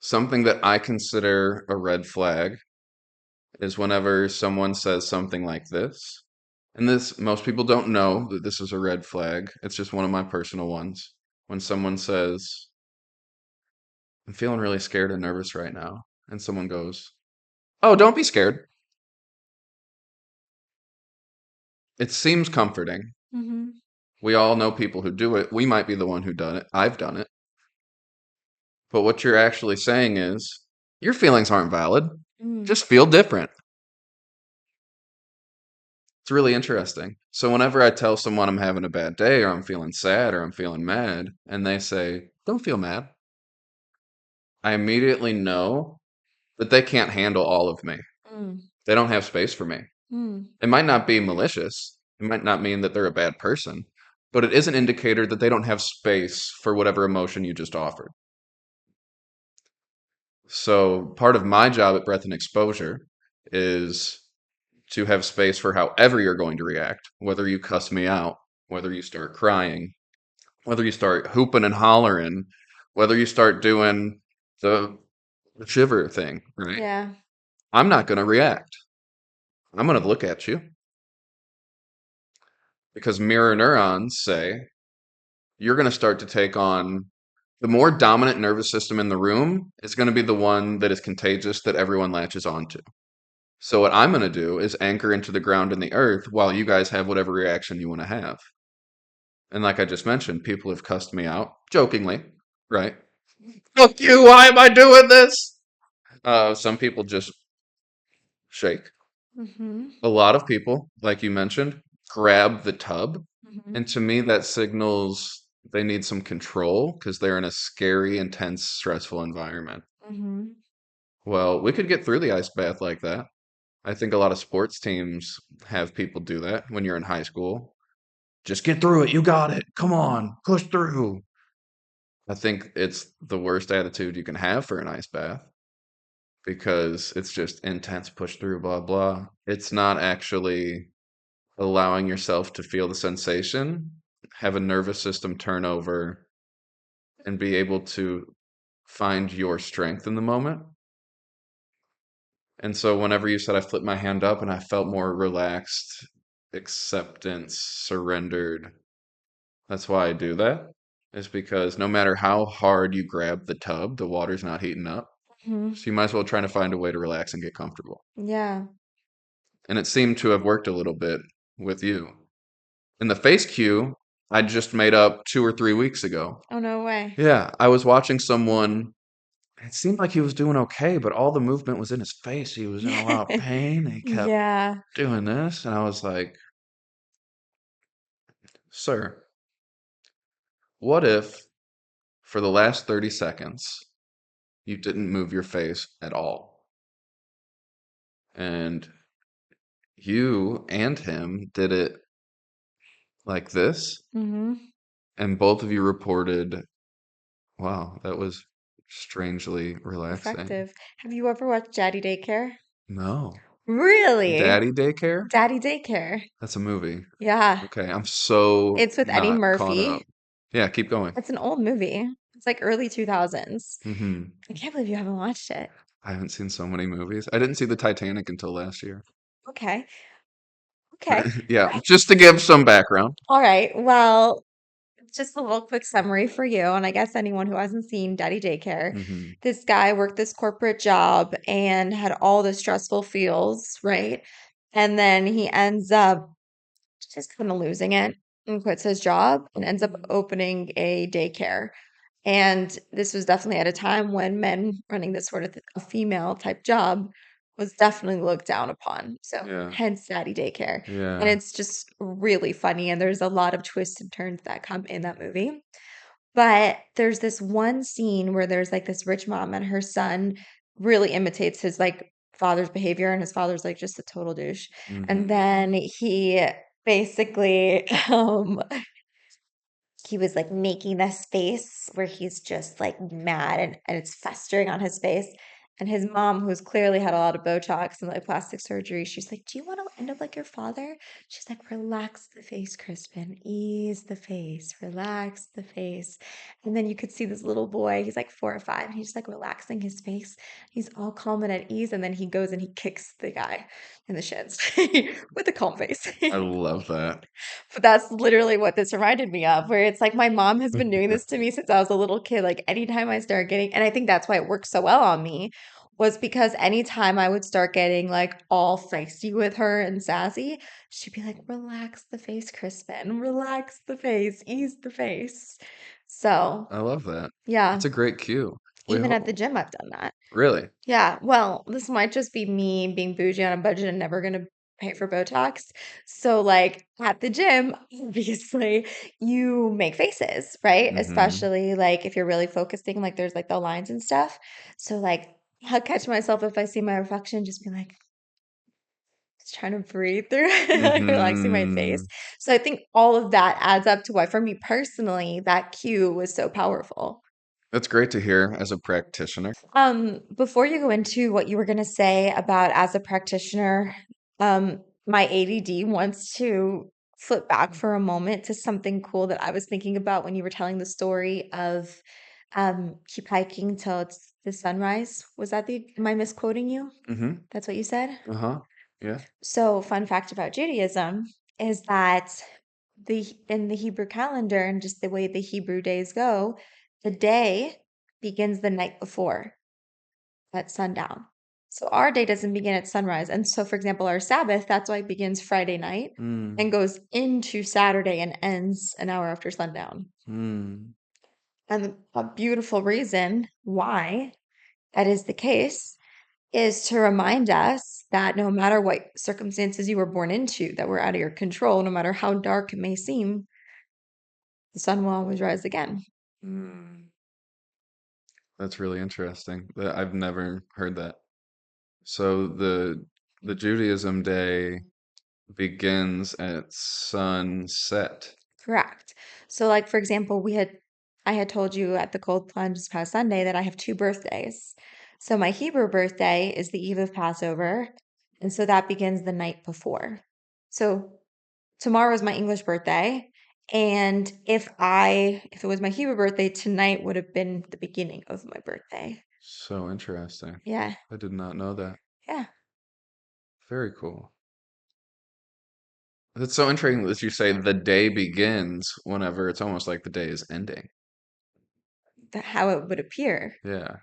something that I consider a red flag is whenever someone says something like this. And this, most people don't know that this is a red flag. It's just one of my personal ones. When someone says, I'm feeling really scared and nervous right now, and someone goes, Oh, don't be scared. It seems comforting. Mm-hmm. We all know people who do it. We might be the one who done it. I've done it. But what you're actually saying is, your feelings aren't valid. Mm. Just feel different. It's really interesting. So whenever I tell someone I'm having a bad day or I'm feeling sad or I'm feeling mad, and they say, Don't feel mad, I immediately know that they can't handle all of me. Mm. They don't have space for me. Mm. It might not be malicious. It might not mean that they're a bad person, but it is an indicator that they don't have space for whatever emotion you just offered. So part of my job at Breath and Exposure is to have space for however you're going to react, whether you cuss me out, whether you start crying, whether you start hooping and hollering, whether you start doing the, the shiver thing, right? Yeah. I'm not going to react. I'm going to look at you because mirror neurons say you're going to start to take on the more dominant nervous system in the room is going to be the one that is contagious that everyone latches onto. So what I'm going to do is anchor into the ground and the earth while you guys have whatever reaction you want to have. And like I just mentioned, people have cussed me out jokingly, right? Fuck you, why am I doing this? Some people just shake. Mm-hmm. A lot of people, like you mentioned, grab the tub. Mm-hmm. And to me, that signals they need some control because they're in a scary, intense, stressful environment. Mm-hmm. Well, we could get through the ice bath like that. I think a lot of sports teams have people do that when you're in high school. Just get through it. You got it. Come on, push through. I think it's the worst attitude you can have for an ice bath because it's just intense, push through, blah, blah. It's not actually allowing yourself to feel the sensation, have a nervous system turnover, and be able to find your strength in the moment. And so, whenever you said I flipped my hand up and I felt more relaxed, acceptance, surrendered, that's why I do that. Is because no matter how hard you grab the tub, the water's not heating up. Mm-hmm. So, you might as well try to find a way to relax and get comfortable. Yeah. And it seemed to have worked a little bit with you. And the face cue, I just made up 2 or 3 weeks ago. Oh, no way. Yeah, I was watching someone. It seemed like he was doing okay, but all the movement was in his face. He was in a lot of pain. He kept Yeah. doing this. And I was like, Sir, what if for the last 30 seconds you didn't move your face at all? And you and him did it like this. Mm-hmm. And both of you reported, wow, that was strangely relaxing. Effective. Have you ever watched Daddy Daycare? No. Really? Daddy Daycare? Daddy Daycare. That's a movie. Yeah. Okay, I'm so It's with Eddie not caught up. Murphy. Yeah, keep going. It's an old movie. It's like early 2000s. Hmm. I can't believe you haven't watched it. I haven't seen so many movies. I didn't see the Titanic until last year. Okay. Okay. Yeah, just to give some background. All right. Well, just a little quick summary for you, and I guess anyone who hasn't seen Daddy Daycare. Hmm. This guy worked this corporate job and had all the stressful feels, right? And then he ends up just kind of losing it and quits his job and ends up opening a daycare. And this was definitely at a time when men running this sort of a female type job was definitely looked down upon. So Yeah. hence Daddy Daycare. And Yeah. it's just really funny. And there's a lot of twists and turns that come in that movie. But there's this one scene where there's like this rich mom and her son really imitates his like father's behavior, and his father's like just a total douche. And Hmm. then he basically he was like making this face where he's just like mad and it's festering on his face. And his mom, who's clearly had a lot of Botox and like plastic surgery, she's like, "Do you want to end up like your father?" She's like, "Relax the face, Crispin. Ease the face. Relax the face." And then you could see this little boy, he's like 4 or 5, and he's just like relaxing his face. He's all calm and at ease. And then he goes and he kicks the guy in the shins with a calm face. I love that. But that's literally what this reminded me of, where it's like my mom has been doing this to me since I was a little kid. Like anytime I start getting, and I think that's why it worked so well on me, was because anytime I would start getting like all feisty with her and sassy, she'd be like, "Relax the face, Crispin. Relax the face. Ease the face." So I love that. yeah, That's a great cue. We even at the hope. gym, I've done that. Really? Yeah, well, this might just be me being bougie on a budget and never gonna pay for Botox. So, like, at the gym, obviously, you make faces, right? Hmm. Especially, like, if you're really focusing, like, there's, like, the lines and stuff. So, like, I'll catch myself if I see my reflection, just be like, just trying to breathe through it, like, relaxing my face. Hmm. So I think all of that adds up to why, for me personally, that cue was so powerful. That's great to hear as a practitioner. Before you go into what you were going to say about as a practitioner, my ADD wants to flip back for a moment to something cool that I was thinking about when you were telling the story of keep hiking till it's the sunrise. Was that am I misquoting you? Hmm. That's what you said? Uh-huh. Yeah. So, fun fact about Judaism is that in the Hebrew calendar and just the way the Hebrew days go, the day begins the night before at sundown. So our day doesn't begin at sunrise. And so, for example, our Sabbath, that's why it begins Friday night and Mm. goes into Saturday and ends an hour after sundown. Mm. And a beautiful reason why that is the case is to remind us that no matter what circumstances you were born into that were out of your control, no matter how dark it may seem, the sun will always rise again. Mm. That's really interesting. I've never heard that. So the Judaism day begins at sunset. Correct. So, like for example, I had told you at the cold plunge this past Sunday that I have two birthdays. So my Hebrew birthday is the eve of Passover, and so that begins the night before. So tomorrow is my English birthday, and if it was my Hebrew birthday, tonight would have been the beginning of my birthday. So interesting. Yeah, I did not know that. yeah. Very cool. It's so interesting that you say the day begins whenever it's almost like the day is ending. How it would appear, Yeah.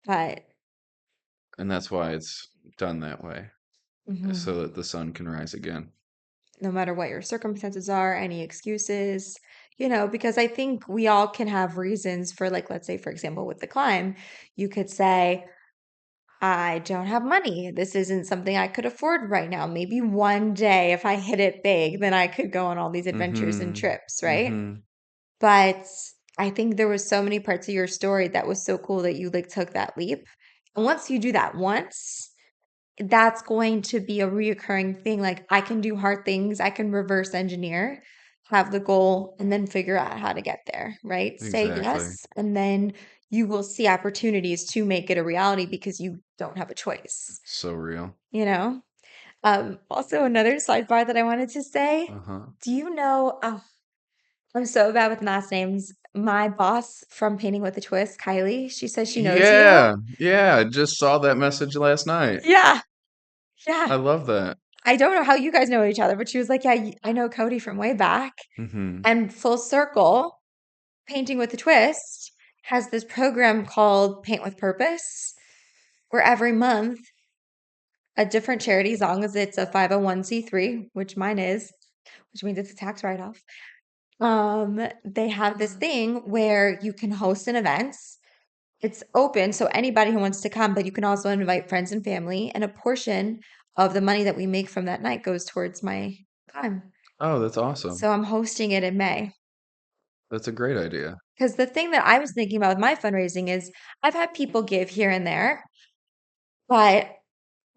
but And that's why it's done that way, mhm. so that the sun can rise again. No matter what your circumstances are, any excuses, because I think we all can have reasons for, like, let's say, for example, with the climb, you could say, I don't have money. This isn't something I could afford right now. Maybe one day, if I hit it big, then I could go on all these adventures and Mhm. trips, right? Mhm. But I think there was so many parts of your story that was so cool that you like took that leap. And once you do that once, that's going to be a reoccurring thing. Like I can do hard things, I can reverse engineer, have the goal, and then figure out how to get there, right? Say Exactly. yes, and then you will see opportunities to make it a reality because you don't have a choice, So real. you know? Also another sidebar that I wanted to say, Uh-huh. do you know, oh, I'm so bad with last names. My boss from Painting with a Twist, Kylie, she says she knows you. Yeah. Yeah, I just saw that message last night. Yeah, yeah. I love that. I don't know how you guys know each other, but she was like, "Yeah, I know Cody from way back." Mhm. And full circle, Painting with a Twist has this program called Paint with Purpose, where every month a different charity, as long as it's a 501(c)(3), which mine is, which means it's a tax write-off. They have this thing where you can host an event. It's open, so anybody who wants to come, but you can also invite friends and family, and a portion of the money that we make from that night goes towards my time. Oh, that's awesome. So I'm hosting it in May. That's a great idea. Because the thing that I was thinking about with my fundraising is I've had people give here and there, but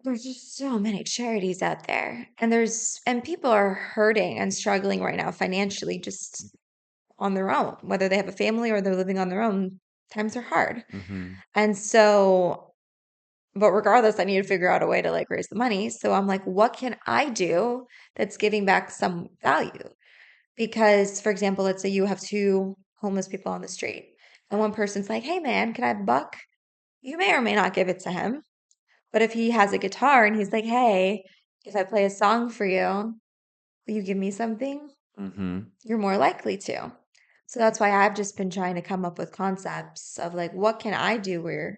there's just so many charities out there. And people are hurting and struggling right now financially just on their own, whether they have a family or they're living on their own. Times are hard. Hmm. And so, but regardless, I need to figure out a way to like raise the money. So I'm like, what can I do that's giving back some value? Because, for example, let's say you have two homeless people on the street, and one person's like, hey man, can I have a buck? You may or may not give it to him. But if he has a guitar and he's like, hey, if I play a song for you, will you give me something? Hmm. You're more likely to. So that's why I've just been trying to come up with concepts of like, what can I do where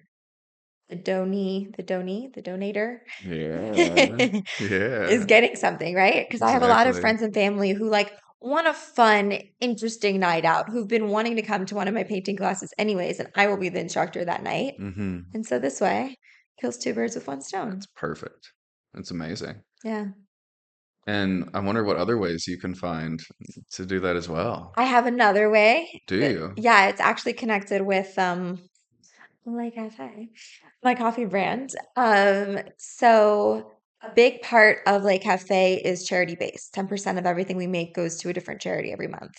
the donator Yeah. is Yeah. getting something, right? Because I have a lot of Exactly. friends and family who like want a fun, interesting night out, who've been wanting to come to one of my painting classes anyways, and I will be the instructor that night. Hmm. And so this way, kills two birds with one stone. That's perfect. That's amazing. Yeah. And I wonder what other ways you can find to do that as well. I have another way Do that, you? yeah, it's actually connected with like Cafe, my coffee brand. So a big part of Lake Cafe is charity based. 10% of everything we make goes to a different charity every month.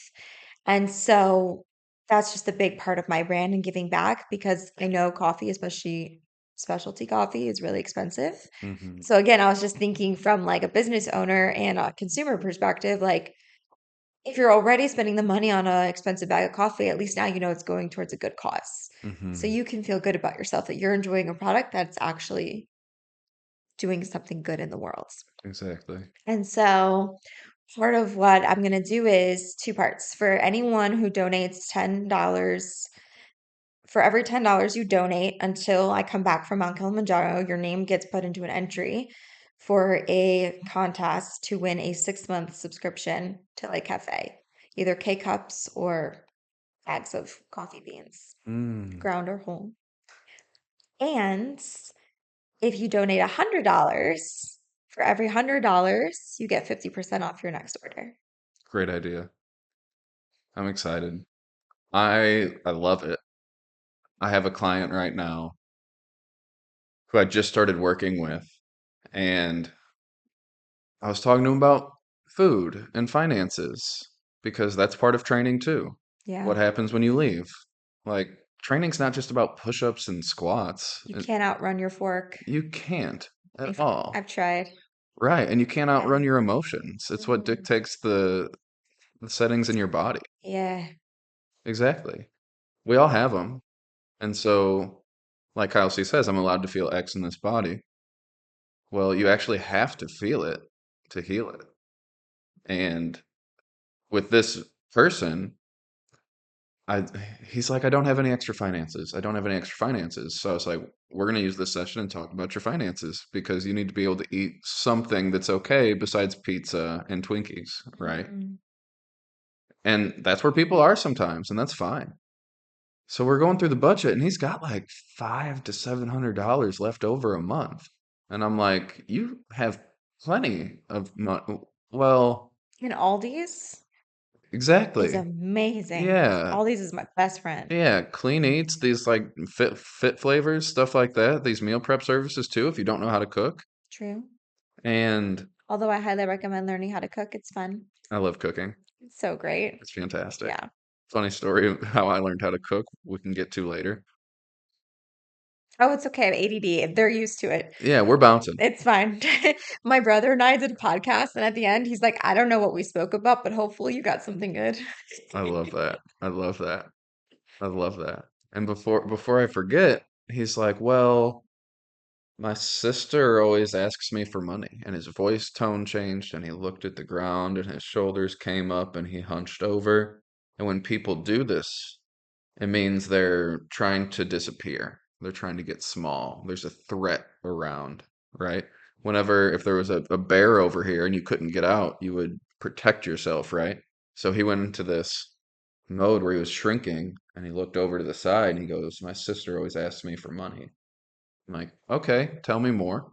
And so that's just a big part of my brand and giving back because I know coffee, especially specialty coffee, is really expensive. Hmm. So again, I was just thinking from like a business owner and a consumer perspective, like if you're already spending the money on an expensive bag of coffee, at least now you know it's going towards a good cause. So Hmm. you can feel good about yourself that you're enjoying a product that's actually doing something good in the world. Exactly. And so part of what I'm going to do is two parts. For anyone who donates $10, for every $10 you donate until I come back from Mount Kilimanjaro, your name gets put into an entry for a contest to win a 6-month subscription to Lake Cafe, either K cups or bags of coffee beans, Mm. ground or whole. And if you donate $100, for every $100, you get 50% off your next order. Great idea. I'm excited. I love it. I have a client right now who I just started working with, and I was talking to him about food and finances because that's part of training too. Yeah, What happens when you leave? Like, training's not just about push-ups and squats. you can't outrun your fork. You can't at I've, all. I've tried. Right, and you can't Yeah. outrun your emotions. It's what Mhm. dictates the settings in your body. Yeah. Exactly. We all have them. And so, like Kyle C says, I'm allowed to feel X in this body. Well, you actually have to feel it to heal it. And with this person, I he's like, I don't have any extra finances. I don't have any extra finances. So I was like, we're gonna use this session and talk about your finances because you need to be able to eat something that's okay besides pizza and Twinkies, right? Mhm. And that's where people are sometimes, and that's fine. So we're going through the budget, and he's got like $500 to $700 left over a month. And I'm like, you have plenty of money. Well, And Aldi's is exactly. amazing. Yeah. Aldi's is my best friend. Yeah. Clean eats, these like fit flavors, stuff like that. These meal prep services too, if you don't know how to cook. True. And Although I highly recommend learning how to cook. It's fun. I love cooking. It's so great. It's fantastic. Yeah. Funny story of how I learned how to cook, we can get to later. Oh, it's okay. I have ADD. They're used to it. Yeah, we're bouncing. It's fine. My brother and I did a podcast, and at the end, he's like, I don't know what we spoke about, but hopefully you got something good. I love that. I love that. I love that. And before I forget, he's like, "Well, my sister always asks me for money." And his voice tone changed and he looked at the ground and his shoulders came up and he hunched over. And when people do this, it means they're trying to disappear. They're trying to get small. There's a threat around, right? Whenever, if there was a bear over here and you couldn't get out, you would protect yourself, right? So he went into this mode where he was shrinking and he looked over to the side and he goes, "My sister always asks me for money." I'm like, "Okay, tell me more."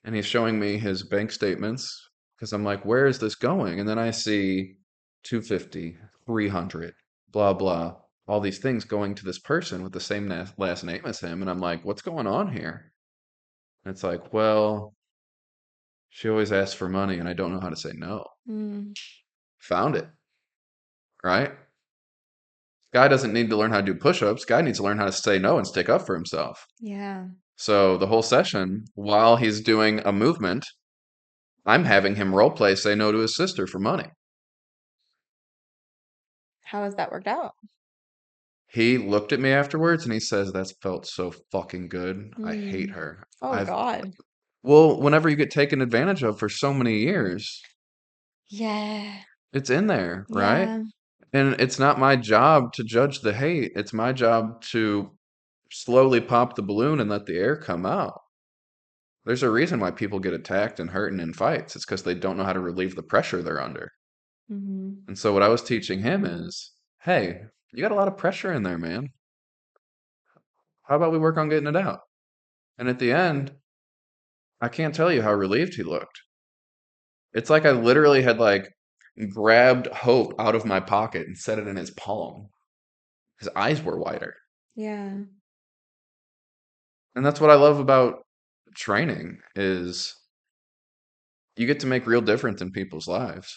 And he's showing me his bank statements because I'm like, "Where is this going?" And then I see 250, 300, blah, blah, all these things going to this person with the same last name as him. And I'm like, "What's going on here?" And it's like, well, she always asks for money and I don't know how to say no. Mm, Found it, right? Guy doesn't need to learn how to do push-ups. Guy needs to learn how to say no and stick up for himself. yeah. So the whole session, while he's doing a movement, I'm having him role play say no to his sister for money. How has that worked out? He looked at me afterwards and he says, "That's felt so fucking good. I hate Mm. her." Oh I've, God. well, whenever you get taken advantage of for so many years, Yeah. it's in there, right? Yeah. And it's not my job to judge the hate. It's my job to slowly pop the balloon and let the air come out. There's a reason why people get attacked and hurt and in fights. It's because they don't know how to relieve the pressure they're under. Hmm. And so what I was teaching him is, hey, you got a lot of pressure in there, man. How about we work on getting it out? And at the end, I can't tell you how relieved he looked. It's like I literally had like grabbed hope out of my pocket and set it in his palm. His eyes were wider. Yeah. And that's what I love about training is you get to make real difference in people's lives.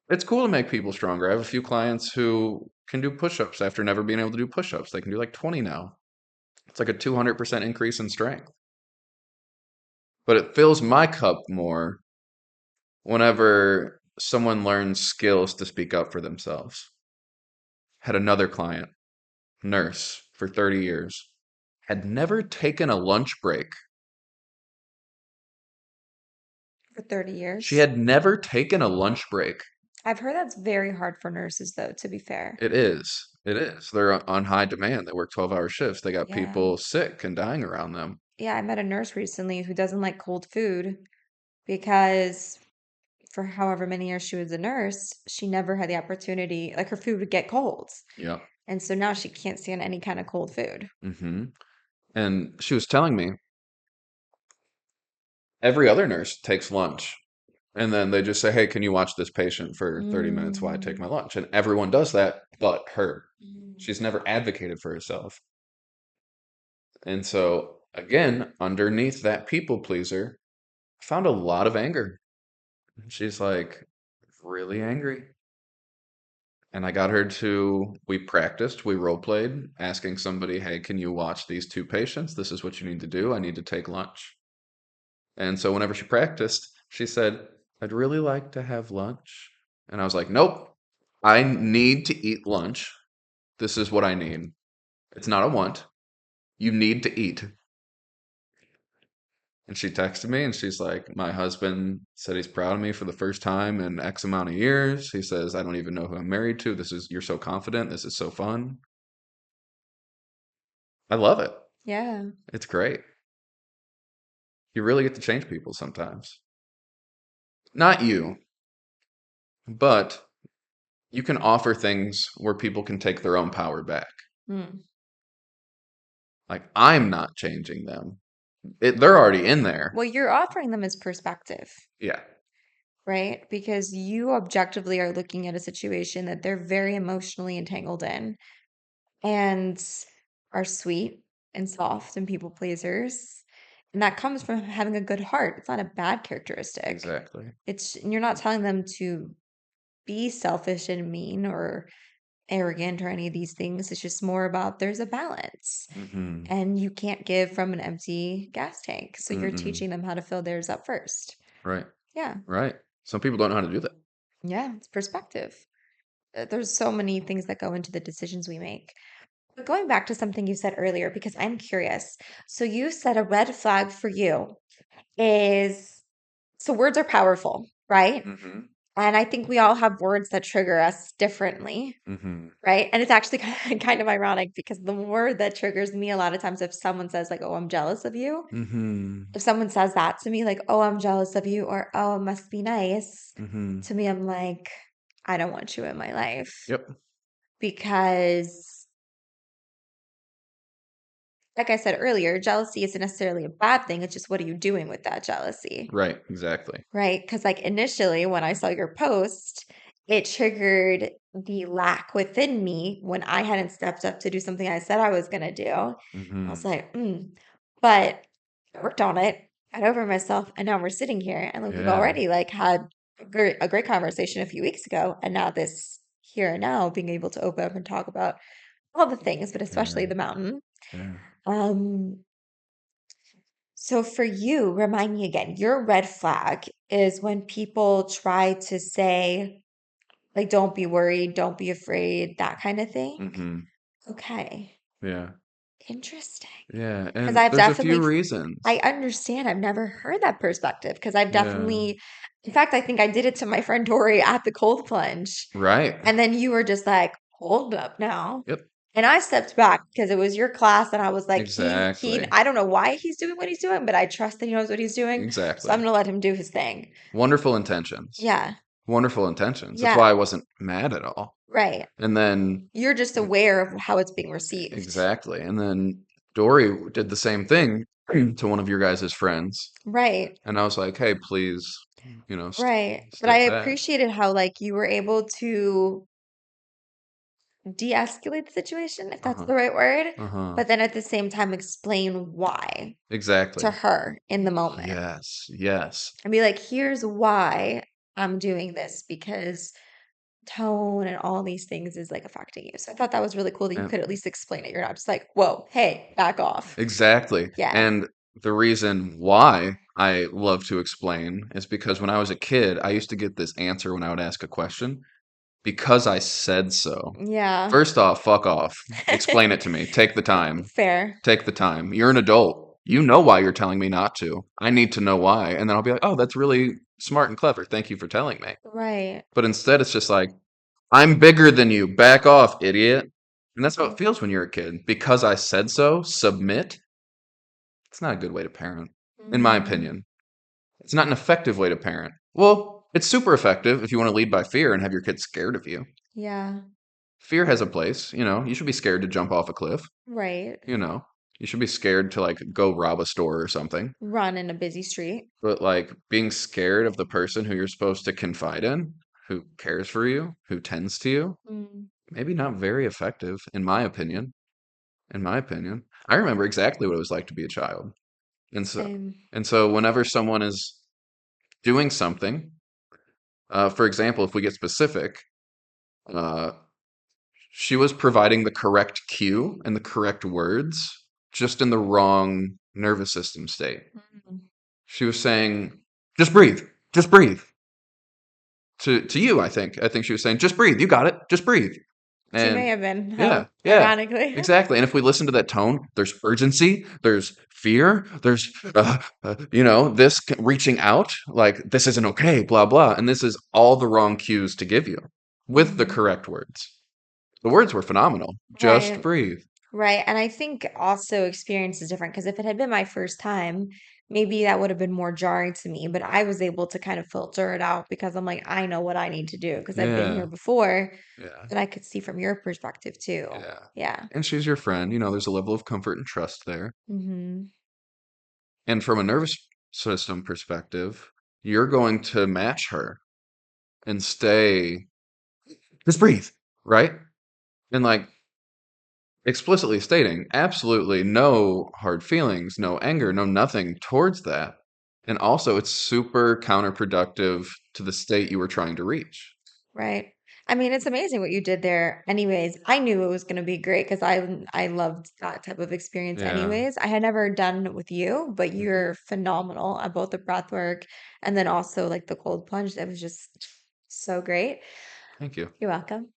It's cool to make people stronger. I have a few clients who can do push-ups after never being able to do push-ups. They can do like 20 now. It's like a 200% increase in strength. But it fills my cup more whenever someone learns skills to speak up for themselves. Had another client, nurse for 30 years, had never taken a lunch break. For 30 She years. had never taken a lunch break. I've heard that's very hard for nurses, though, to be fair. It is. It is. They're on high demand. They work 12-hour shifts. They got Yeah. people sick and dying around them. Yeah, I met a nurse recently who doesn't like cold food because for however many years she was a nurse, she never had the opportunity, like her food would get cold. Yep. And so now she can't stand any kind of cold food. Hmm. And she was telling me every other nurse takes lunch. And then they just say, "Hey, can you watch this patient for 30 minutes while I take Mm. my lunch?" And everyone does that but her. Mm. She's never advocated for herself. And so, again, underneath that people pleaser, I found a lot of anger. And she's like, really angry. And I got her to, we practiced, we role played, asking somebody, "Hey, can you watch these two patients? This is what you need to do. I need to take lunch." And so, whenever she practiced, she said, "I'd really like to have lunch." And I was like, "Nope, I need to eat lunch. This is what I need. It's not a want. You need to eat." And she texted me and she's like, "My husband said he's proud of me for the first time in X amount of years. He says, I don't even know who I'm married to. You're so confident. This is so fun." I love it. Yeah. It's great. You really get to change people sometimes. Not you, but you can offer things where people can take their own power back. Mm. Like, I'm not changing them. They're already in there. Well, you're offering them as perspective, Yeah. right? Because you objectively are looking at a situation that they're very emotionally entangled in and are sweet and soft and people pleasers. And that comes from having a good heart. It's not a bad characteristic. Exactly. You're not telling them to be selfish and mean or arrogant or any of these things. It's just more about there's a balance. Mm-hmm. And you can't give from an empty gas tank. So you're Mm-mm. teaching them how to fill theirs up first. Right. Yeah. Right. Some people don't know how to do that. Yeah. It's perspective. There's so many things that go into the decisions we make. But going back to something you said earlier, because I'm curious. So you said a red flag for you is so words are powerful, right? Mm-hmm. And I think we all have words that trigger us differently, Mm-hmm. right? And it's actually kind of ironic because the word that triggers me a lot of times, if someone says like, "Oh, I'm jealous of you," Mm-hmm. if someone says that to me, like, "Oh, I'm jealous of you," or "Oh, it must be nice," Mm-hmm. to me, I'm like, I don't want you in my life Yep. because, like I said earlier, jealousy isn't necessarily a bad thing. It's just what are you doing with that jealousy? Right. Exactly. Right? Because, like, initially, when I saw your post, it triggered the lack within me when I hadn't stepped up to do something I said I was going to do. I was Mm-hmm. like, but I worked on it, got over myself, and now we're sitting here. And like, we've Yeah. already like had a great conversation a few weeks ago. And now this here and now being able to open up and talk about all the things, but especially Yeah. the mountain. Yeah. Um, so for you, remind me again, your red flag is when people try to say, like, don't be worried, don't be afraid, that kind of thing. Mm-hmm. Okay, Yeah. interesting. Yeah. Because And I've there's a few definitely, I reasons. understand. I've never heard that perspective because I've Yeah. definitely, in fact, I think I did it to my friend Tori at the cold plunge. Right. And then you were just like, hold up now. Yep. And I stepped back because it was your class, and I was like, Exactly. I don't know why he's doing what he's doing, but I trust that he knows what he's doing. So I'm Exactly. gonna let him do his thing. Wonderful intentions. Yeah, Wonderful intentions. That's yeah, why I wasn't mad at all. right. And then You're just aware of how it's being received. exactly. And then Dory did the same thing to one of your guys' friends. Right, And I was like, hey, please, right. But I step back. appreciated how like you were able to de-escalate the situation, if that's Uh-huh. the right word, Uh-huh. but then at the same time explain why to Exactly. her in the moment. Yes. Yes. And be like, here's why I'm doing this because tone and all these things is like affecting you. So I thought that was really cool that you And could at least explain it. You're not just like, whoa, hey, back off. exactly. Yeah. And the reason why I love to explain is because when I was a kid, I used to get this answer when I would ask a question because I said so. Yeah. First off, fuck off. Explain it to me. Take the time. Fair. Take the time. You're an adult. You know why you're telling me not to. I need to know why. And then I'll be like, oh, that's really smart and clever. Thank you for telling me. Right. But instead, it's just like, I'm bigger than you. Back off, idiot. And that's how it Mhm. feels when you're a kid. Because I said so, submit. It's not a good way to parent, in my Mm, opinion. It's not an effective way to parent. Well, it's super effective if you want to lead by fear and have your kids scared of you. yeah. Fear has a place. You should be scared to jump off a cliff. Right. You know, you should be scared to like go rob a store or something. Run in a busy street. But like being scared of the person who you're supposed to confide in, who cares for you, who tends to you, Mm, maybe not very effective, in my opinion. In my opinion, I remember exactly what it was like to be a child. And so, same. and so whenever someone is doing something, for example, if we get specific, uh, she was providing the correct cue and the correct words, just in the wrong nervous system state. Mm. She was saying, "Just breathe, just breathe." To you, I think. I think she was saying, "Just breathe. You got it. Just breathe." She may And have been, yeah, yeah, ironically. exactly. And if we listen to that tone, there's urgency, there's fear, there's this reaching out, like this isn't okay, blah blah. And this is all the wrong cues to give you with the Mhm. correct words. The words were phenomenal. Just Right. breathe. Right. And I think also experience is different because if it had been my first time, maybe that would have been more jarring to me. But I was able to kind of filter it out because I'm like, I know what I need to do because I've been here Yeah, before yeah, and I could see from your perspective too. yeah. Yeah. And she's your friend. There's a level of comfort and trust there. Hmm. And from a nervous system perspective, you're going to match her and stay, just breathe, right? And like explicitly stating, absolutely no hard feelings, no anger, no nothing towards that. And also, it's super counterproductive to the state you were trying to reach. Right. I mean, it's amazing what you did there. Anyways, I knew it was going to be great because I loved that type of experience Yeah. anyways. I had never done it with you, but Mhm. you're phenomenal at both the breath work and then also like the cold plunge. That was just so great. Thank you. You're welcome.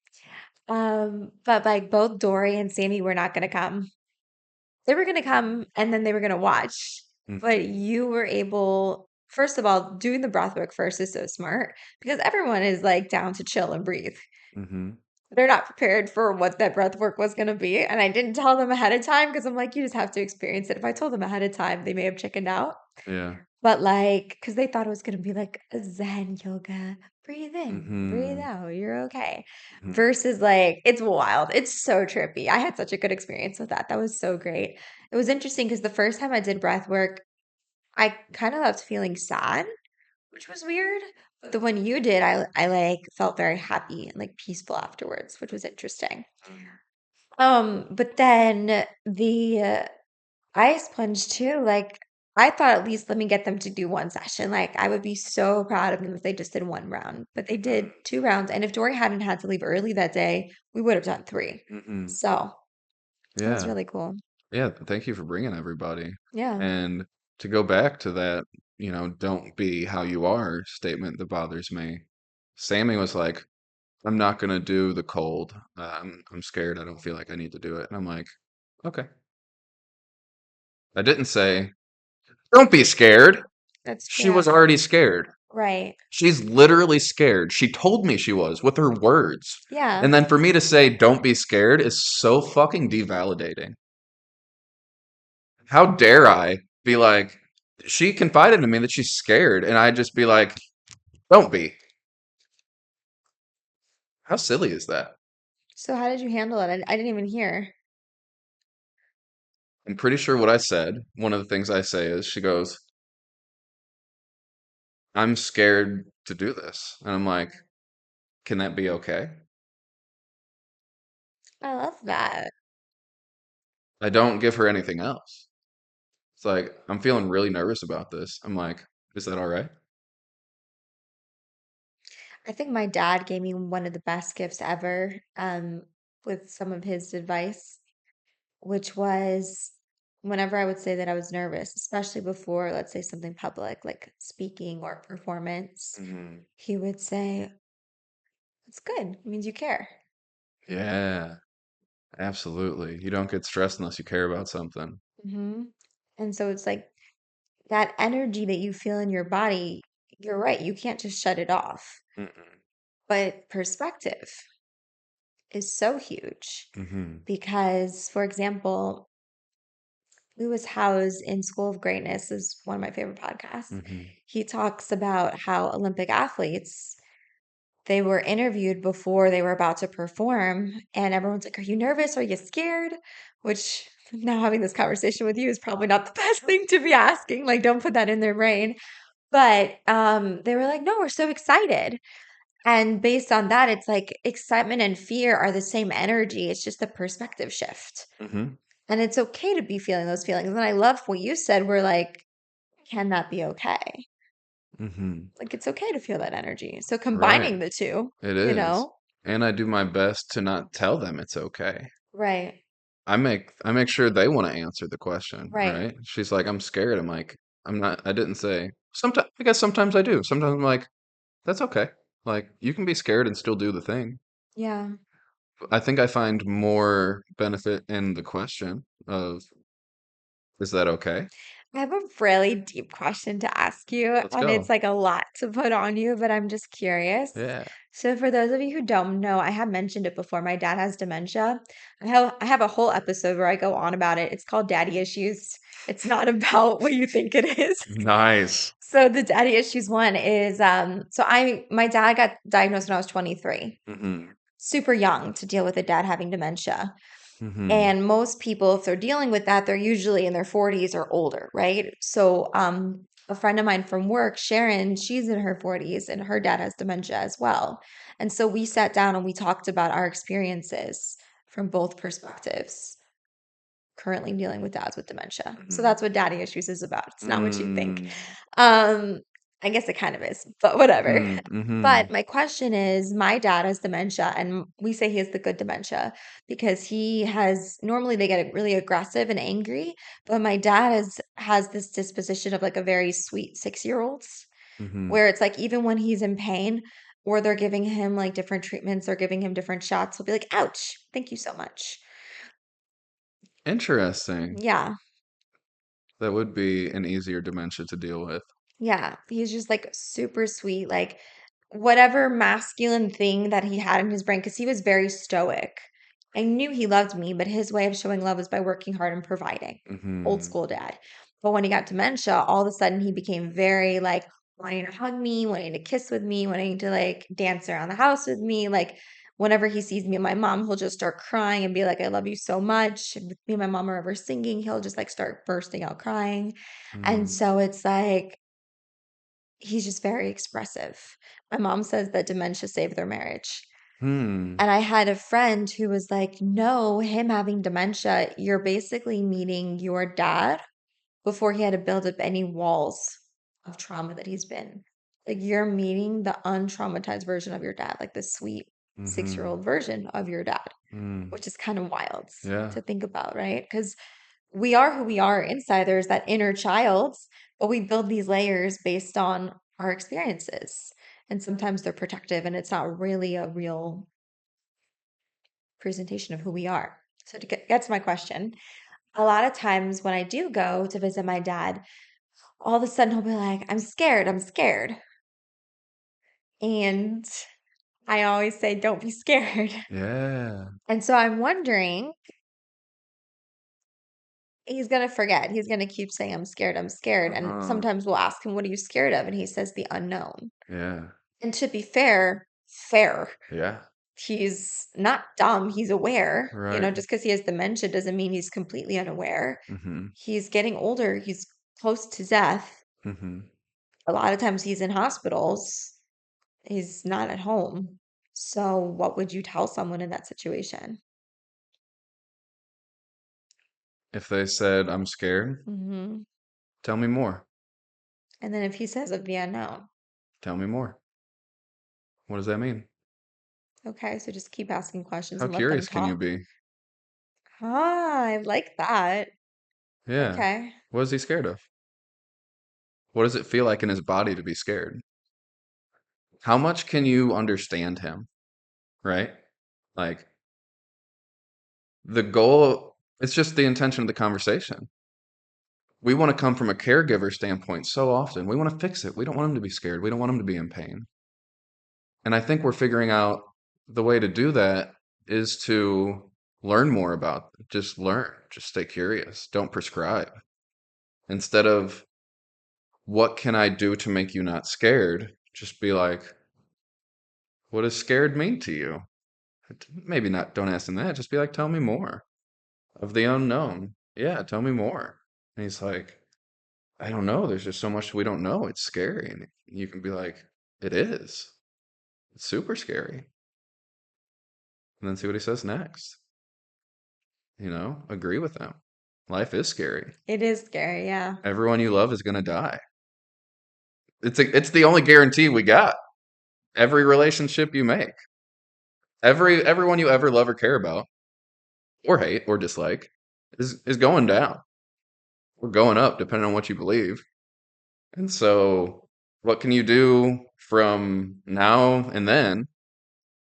But like both Dory and Sandy were not going to come. They were going to come and then they were going to watch, but Mhm. you were able first of all, doing the breath work first is so smart because everyone is like down to chill and breathe. Mm-hmm. They're not prepared for what that breath work was going to be. And I didn't tell them ahead of time because I'm like, you just have to experience it. If I told them ahead of time, they may have chickened out. Yeah. But like, because they thought it was going to be like a Zen yoga, breathe in, breathe Mm-hmm. out, you're okay. Mm-hmm. Versus like, it's wild. It's so trippy. I had such a good experience with that. That was so great. It was interesting because the first time I did breath work, I kind of left feeling sad, which was weird. But the one you did, I like felt very happy and like peaceful afterwards, which was interesting. But then the ice plunge too, like I thought at least let me get them to do one session. Like I would be so proud of them if they just did one round, but they did two rounds. And if Dory hadn't had to leave early that day, we would have done three. Mm-hmm. So it was Yeah. really cool. Yeah. Thank you for bringing everybody. Yeah. And to go back to that, don't be how you are statement that bothers me. Sammy was like, I'm not gonna do the cold. I'm scared. I don't feel like I need to do it. And I'm like, okay. I didn't say, don't be scared. That's She yeah. was already scared. Right. She's literally scared. She told me she was with her words. Yeah. And then for me to say, don't be scared is so fucking devalidating. How dare I be like, she confided in me that she's scared, and I just be like, don't be. How silly is that? So how did you handle it? I didn't even hear. I'm pretty sure what I said, one of the things I say is, she goes, I'm scared to do this. And I'm like, can that be okay? I love that. I don't give her anything else. It's like, I'm feeling really nervous about this. I'm like, is that all right? I think my dad gave me one of the best gifts ever, with some of his advice, which was whenever I would say that I was nervous, especially before, let's say, something public like speaking or performance, Hmm. he would say, it's good. It means you care. Yeah, absolutely. You don't get stressed unless you care about something. Hmm. And so it's like that energy that you feel in your body, you're right, you can't just shut it off. Mm-mm. But perspective is so huge Hmm. because, for example, Lewis Howes in School of Greatness is one of my favorite podcasts. Hmm. He talks about how Olympic athletes, they were interviewed before they were about to perform, and everyone's like, are you nervous? Are you scared? Which now having this conversation with you is probably not the best thing to be asking. Like, don't put that in their brain. But they were like, no, we're so excited. And based on that, it's like excitement and fear are the same energy. It's just a perspective shift. Hmm. And it's okay to be feeling those feelings. And I love what you said. We're like, can that be okay? Hmm. Like, it's okay to feel that energy. So Right. combining the two, It you is. know? And I do my best to not tell them it's okay. Right, I make sure they want to answer the question, right. right? She's like, I'm scared. I'm like, I'm not, I didn't say. Sometimes, I guess sometimes I do. Sometimes I'm like, that's okay. Like, you can be scared and still do the thing. Yeah. I think I find more benefit in the question of, is that okay? I have a really deep question to ask you, Let's and it's go. like a lot to put on you, but I'm just curious. Yeah. So, for those of you who don't know, I have mentioned it before. My dad has dementia. I have a whole episode where I go on about it. It's called Daddy Issues. It's not about what you think it is. Nice. So the daddy issues one is so my dad got diagnosed when I was 23. Hmm. Super young to deal with a dad having dementia. Hmm. And most people, if they're dealing with that, they're usually in their 40s or older, right? So, a friend of mine from work, Sharon, she's in her 40s and her dad has dementia as well. And so we sat down and we talked about our experiences from both perspectives, currently dealing with dads with dementia. So Hmm. that's what daddy issues is about. It's not what you think. Mm. Um, I guess it kind of is, but whatever. Mm-hmm. But my question is, my dad has dementia, and we say he has the good dementia because he has normally they get really aggressive and angry, but my dad has this disposition of like a very sweet 6-year-old, Hmm. where it's like even when he's in pain or they're giving him like different treatments or giving him different shots, he'll be like, "Ouch, thank you so much." Interesting. Yeah. That would be an easier dementia to deal with. Yeah, he's just like super sweet. Like whatever masculine thing that he had in his brain, because he was very stoic. I knew he loved me, but his way of showing love was by working hard and providing. Old Hmm. school dad. But when he got dementia, all of a sudden he became very like wanting to hug me, wanting to kiss with me, wanting to like dance around the house with me. Like whenever he sees me and my mom, he'll just start crying and be like, I love you so much. If me and my mom are ever singing, he'll just like start bursting out crying. And Hmm. so it's like, he's just very expressive. My mom says that dementia saved their marriage. Hmm. And I had a friend who was like, no, him having dementia, you're basically meeting your dad before he had to build up any walls of trauma that he's been. Like you're meeting the untraumatized version of your dad, like the sweet Hmm. 6-year-old version of your dad, Hmm. which is kind of wild Yeah. to think about, right? Because we are who we are inside. There's that inner child, but we build these layers based on our experiences. And sometimes they're protective and it's not really a real presentation of who we are. So to get to my question, a lot of times when I do go to visit my dad, all of a sudden he'll be like, I'm scared, I'm scared. And I always say, don't be scared. Yeah. And so I'm wondering, he's going to forget. He's going to keep saying, I'm scared, I'm scared. And Uh-huh. sometimes we'll ask him, what are you scared of? And he says, the unknown. Yeah. And to be fair, fair. Yeah. He's not dumb, he's aware. You Right. know, just because he has dementia doesn't mean he's completely unaware. Hmm. He's getting older, he's close to death. Hmm. A lot of times he's in hospitals, he's not at home. So, what would you tell someone in that situation? If they said, I'm scared, Hmm. tell me more. And then if he says of the unknown, Tell me more. What does that mean? okay, so just keep asking questions How and let them curious can you talk. be? Ah, I like that. Yeah. Okay. What is he scared of? What does it feel like in his body to be scared? How much can you understand him, right? Like the goal, it's just the intention of the conversation. We want to come from a caregiver standpoint so often. We want to fix it. We don't want him to be scared. We don't want him to be in pain. And I think we're figuring out the way to do that is to learn more about, just learn, just stay curious. Don't prescribe. Instead of what can I do to make you not scared? Just be like, what does scared mean to you? Maybe not, don't ask him that. Just be like, tell me more of the unknown. Yeah, tell me more. And he's like, I don't know. There's just so much we don't know. It's scary. And you can be like, it is. It's super scary. And then see what he says next. Agree with him. Life is scary. It is scary, yeah. Everyone you love is going to die. It's the only guarantee we got. Every relationship you make, everyone you ever love or care about, or hate or dislike, is going down. We're going up, depending on what you believe. And so, what can you do from now and then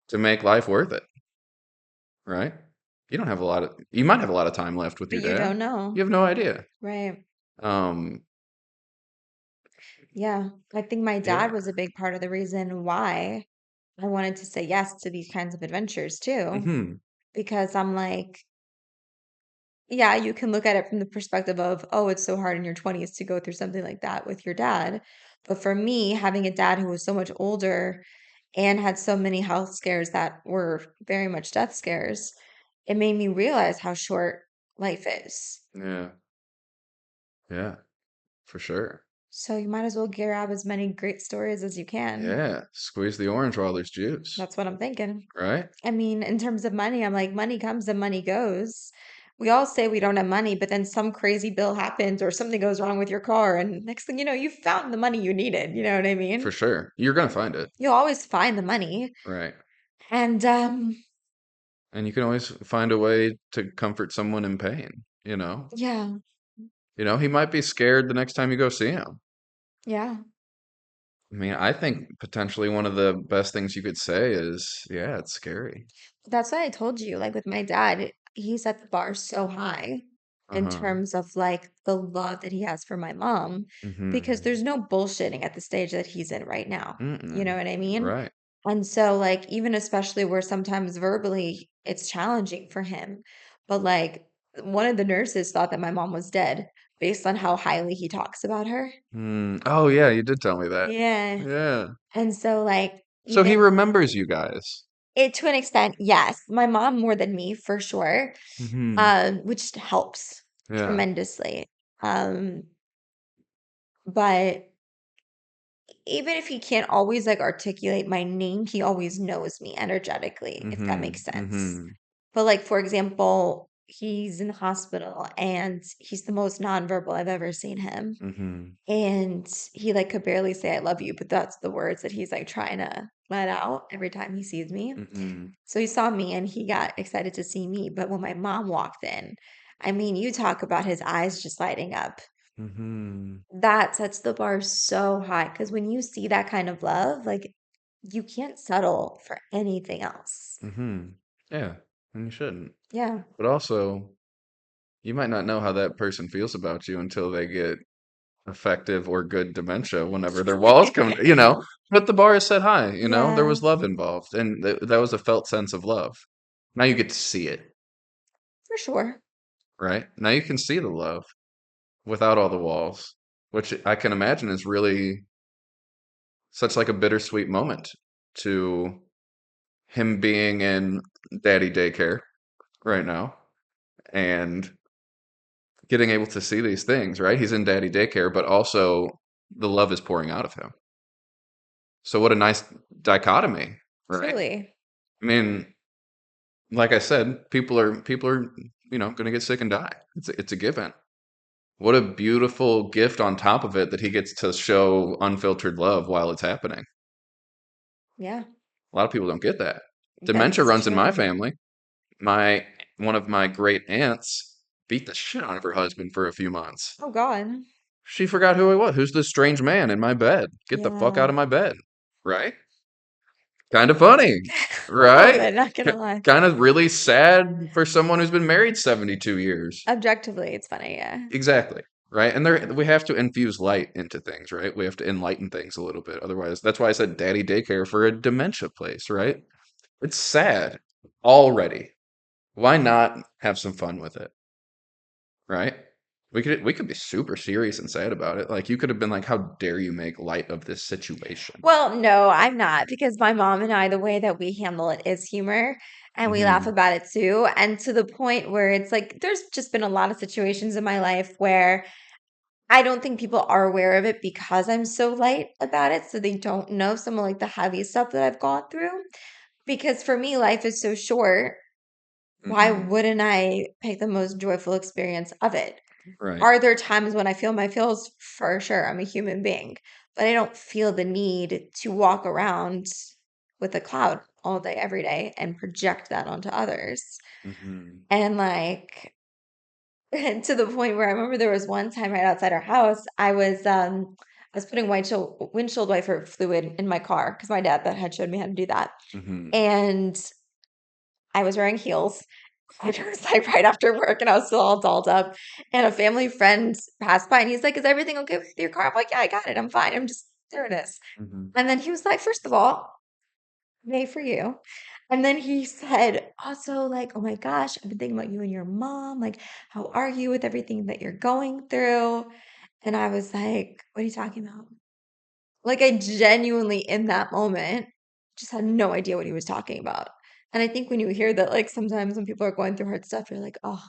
to make life worth it? Right? You might have a lot of time left with But your you dad. don't know. You have no idea. Right. Um, Yeah. I think my yeah. dad was a big part of the reason why I wanted to say yes to these kinds of adventures too, Hmm. because I'm like, yeah, you can look at it from the perspective of, oh, it's so hard in your 20s to go through something like that with your dad. But for me, having a dad who was so much older and had so many health scares that were very much death scares, it made me realize how short life is. Yeah. Yeah. For sure. So you might as well grab as many great stories as you can. Yeah. Squeeze the orange while there's juice. That's what I'm thinking. Right? I mean, in terms of money, I'm like, money comes and money goes. We all say we don't have money, but then some crazy bill happens or something goes wrong with your car, and next thing you know, you found the money you needed. You know what I mean? For sure. You're gonna find it. You'll always find the money. Right. And And you can always find a way to comfort someone in pain, you know? yeah, He might be scared the next time you go see him. yeah. I mean, I think potentially one of the best things you could say is, yeah, it's scary. That's what I told you. Like with my dad, he set the bar so high. in Uh-huh. terms of like the love that he has for my mom, because Mm-hmm. there's no bullshitting at the stage that he's in right now. You know Mm-mm. what I mean? Right. And so, like, even especially where sometimes verbally it's challenging for him, but like, one of the nurses thought that my mom was dead based on how highly he talks about her. Mm. Oh yeah, you did tell me that. Yeah. Yeah. And so, like, So he even remembers you guys. it to an extent, yes, my mom more than me for sure, Mm-hmm. which helps Yeah. tremendously. Um, but even if he can't always like articulate my name, he always knows me energetically, if that Mm-hmm. makes sense. Mm-hmm. But like for example, he's in the hospital and he's the most nonverbal I've ever seen him. Mm-hmm. And he like could barely say I love you, but that's the words that he's like trying to let out every time he sees me. Mm-hmm. So he saw me and he got excited to see me. But when my mom walked in, I mean, you talk about his eyes just lighting up. Mm-hmm. That sets the bar so high because when you see that kind of love, like you can't settle for anything else. Mm-hmm. Yeah. And you shouldn't. Yeah. But also, you might not know how that person feels about you until they get effective or good dementia whenever their walls come, but the bar is set high, there Yeah, was love involved and that was a felt sense of love. Now you get to see it, for sure. right? Now you can see the love without all the walls, which I can imagine is really such like a bittersweet moment to him being in daddy daycare right now and getting able to see these things, right? He's in daddy daycare, but also the love is pouring out of him. So what a nice dichotomy, right? Truly. I mean, like I said, people are going to get sick and die. It's a given. What a beautiful gift on top of it that he gets to show unfiltered love while it's happening. Yeah, A lot of people don't get that. Dementia that's runs in my true. family. My One of my great aunts beat the shit out of her husband for a few months. Oh God. She forgot who he was. Who's this strange man in my bed? Get the fuck Yeah. out of my bed. Right? Kind of funny, A little right? bit, not gonna lie. Kind of really sad for someone who's been married 72 years. Objectively, it's funny, yeah. Exactly. Right. And we have to infuse light into things, right? We have to enlighten things a little bit. Otherwise, that's why I said daddy daycare for a dementia place, right? It's sad already. Why not have some fun with it, right? We could be super serious and sad about it. Like you could have been like, how dare you make light of this situation? Well, no, I'm not because my mom and I, the way that we handle it is humor and we laugh Hmm. about it too. And to the point where it's like, there's just been a lot of situations in my life where I don't think people are aware of it because I'm so light about it. So they don't know some of like the heavy stuff that I've gone through. Because for me, life is so short. Why Hmm. wouldn't I pick the most joyful experience of it? Right. Are there times when I feel my feels? For sure. I'm a human being, but I don't feel the need to walk around with a cloud all day, every day and project that onto others. Hmm. And like, to the point where I remember there was one time right outside our house, I was putting windshield wiper fluid in my car because my dad that had showed me how to do that. Hmm. And I was wearing heels. It was like right after work and I was still all dolled up. And a family friend passed by and he's like, "Is everything okay with your car?" I'm like, "Yeah, I got it. I'm fine. I'm just there it is." Hmm. And then he was like, "First of all, yay for you." And then he said, also, like, "Oh my gosh, I've been thinking about you and your mom. Like, how are you with everything that you're going through?" And I was like, "What are you talking about?" Like, I genuinely, in that moment, just had no idea what he was talking about. And I think when you hear that, like, sometimes when people are going through hard stuff, you're like, "Oh,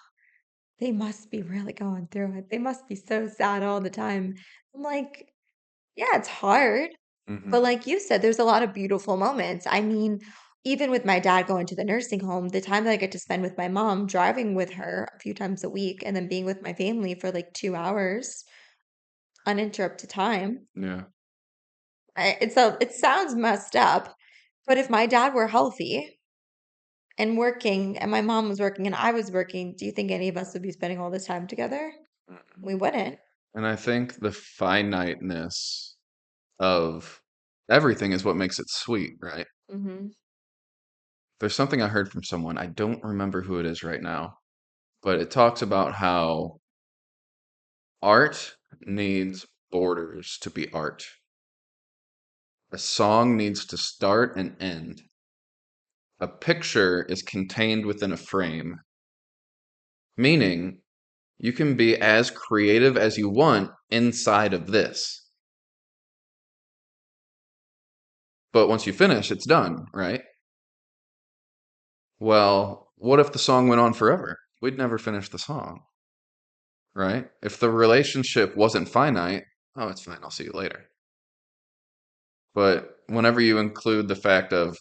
they must be really going through it. They must be so sad all the time." I'm like, "Yeah, it's hard." But Hmm. like you said, there's a lot of beautiful moments. I mean, even with my dad going to the nursing home, the time that I get to spend with my mom, driving with her a few times a week, and then being with my family for like 2 hours, uninterrupted time. Yeah. It sounds messed up, but if my dad were healthy and working, and my mom was working and I was working, do you think any of us would be spending all this time together? We wouldn't. And I think the finiteness of everything is what makes it sweet, right? Hmm. There's something I heard from someone, I don't remember who it is right now, but it talks about how art needs borders to be art. A song needs to start and end. A picture is contained within a frame, meaning you can be as creative as you want inside of this. But once you finish, it's done, right? Well, what if the song went on forever? We'd never finish the song, right? If the relationship wasn't finite, oh, it's fine, I'll see you later. But whenever you include the fact of,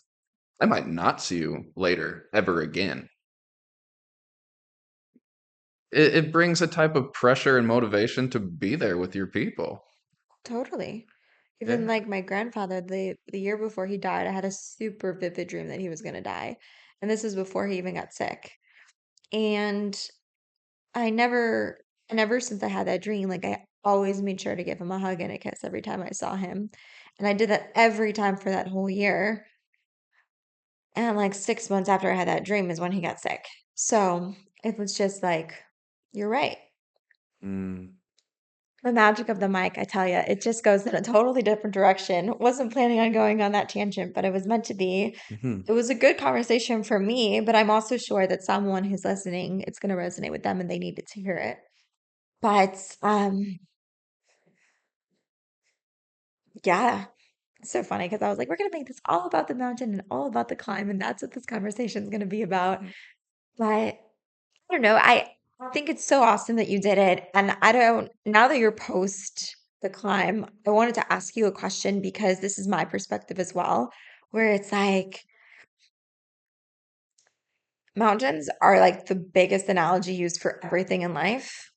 I might not see you later ever again, it brings a type of pressure and motivation to be there with your people. Totally. Even Yeah. like my grandfather, the year before he died, I had a super vivid dream that he was gonna die. And this is before he even got sick. And I never since I had that dream, like I always made sure to give him a hug and a kiss every time I saw him. And I did that every time for that whole year. And like 6 months after I had that dream is when he got sick. So it was just like, you're right. Mm. The magic of the mic, I tell you, it just goes in a totally different direction. Wasn't planning on going on that tangent, but it was meant to be. Hmm. It was a good conversation for me, but I'm also sure that someone who's listening, it's going to resonate with them and they needed to hear it. But yeah, it's so funny because I was like, we're going to make this all about the mountain and all about the climb, and that's what this conversation is going to be about. But I don't know. I think it's so awesome that you did it. And I don't, now that you're post the climb, I wanted to ask you a question because this is my perspective as well, where it's like mountains are like the biggest analogy used for everything in life.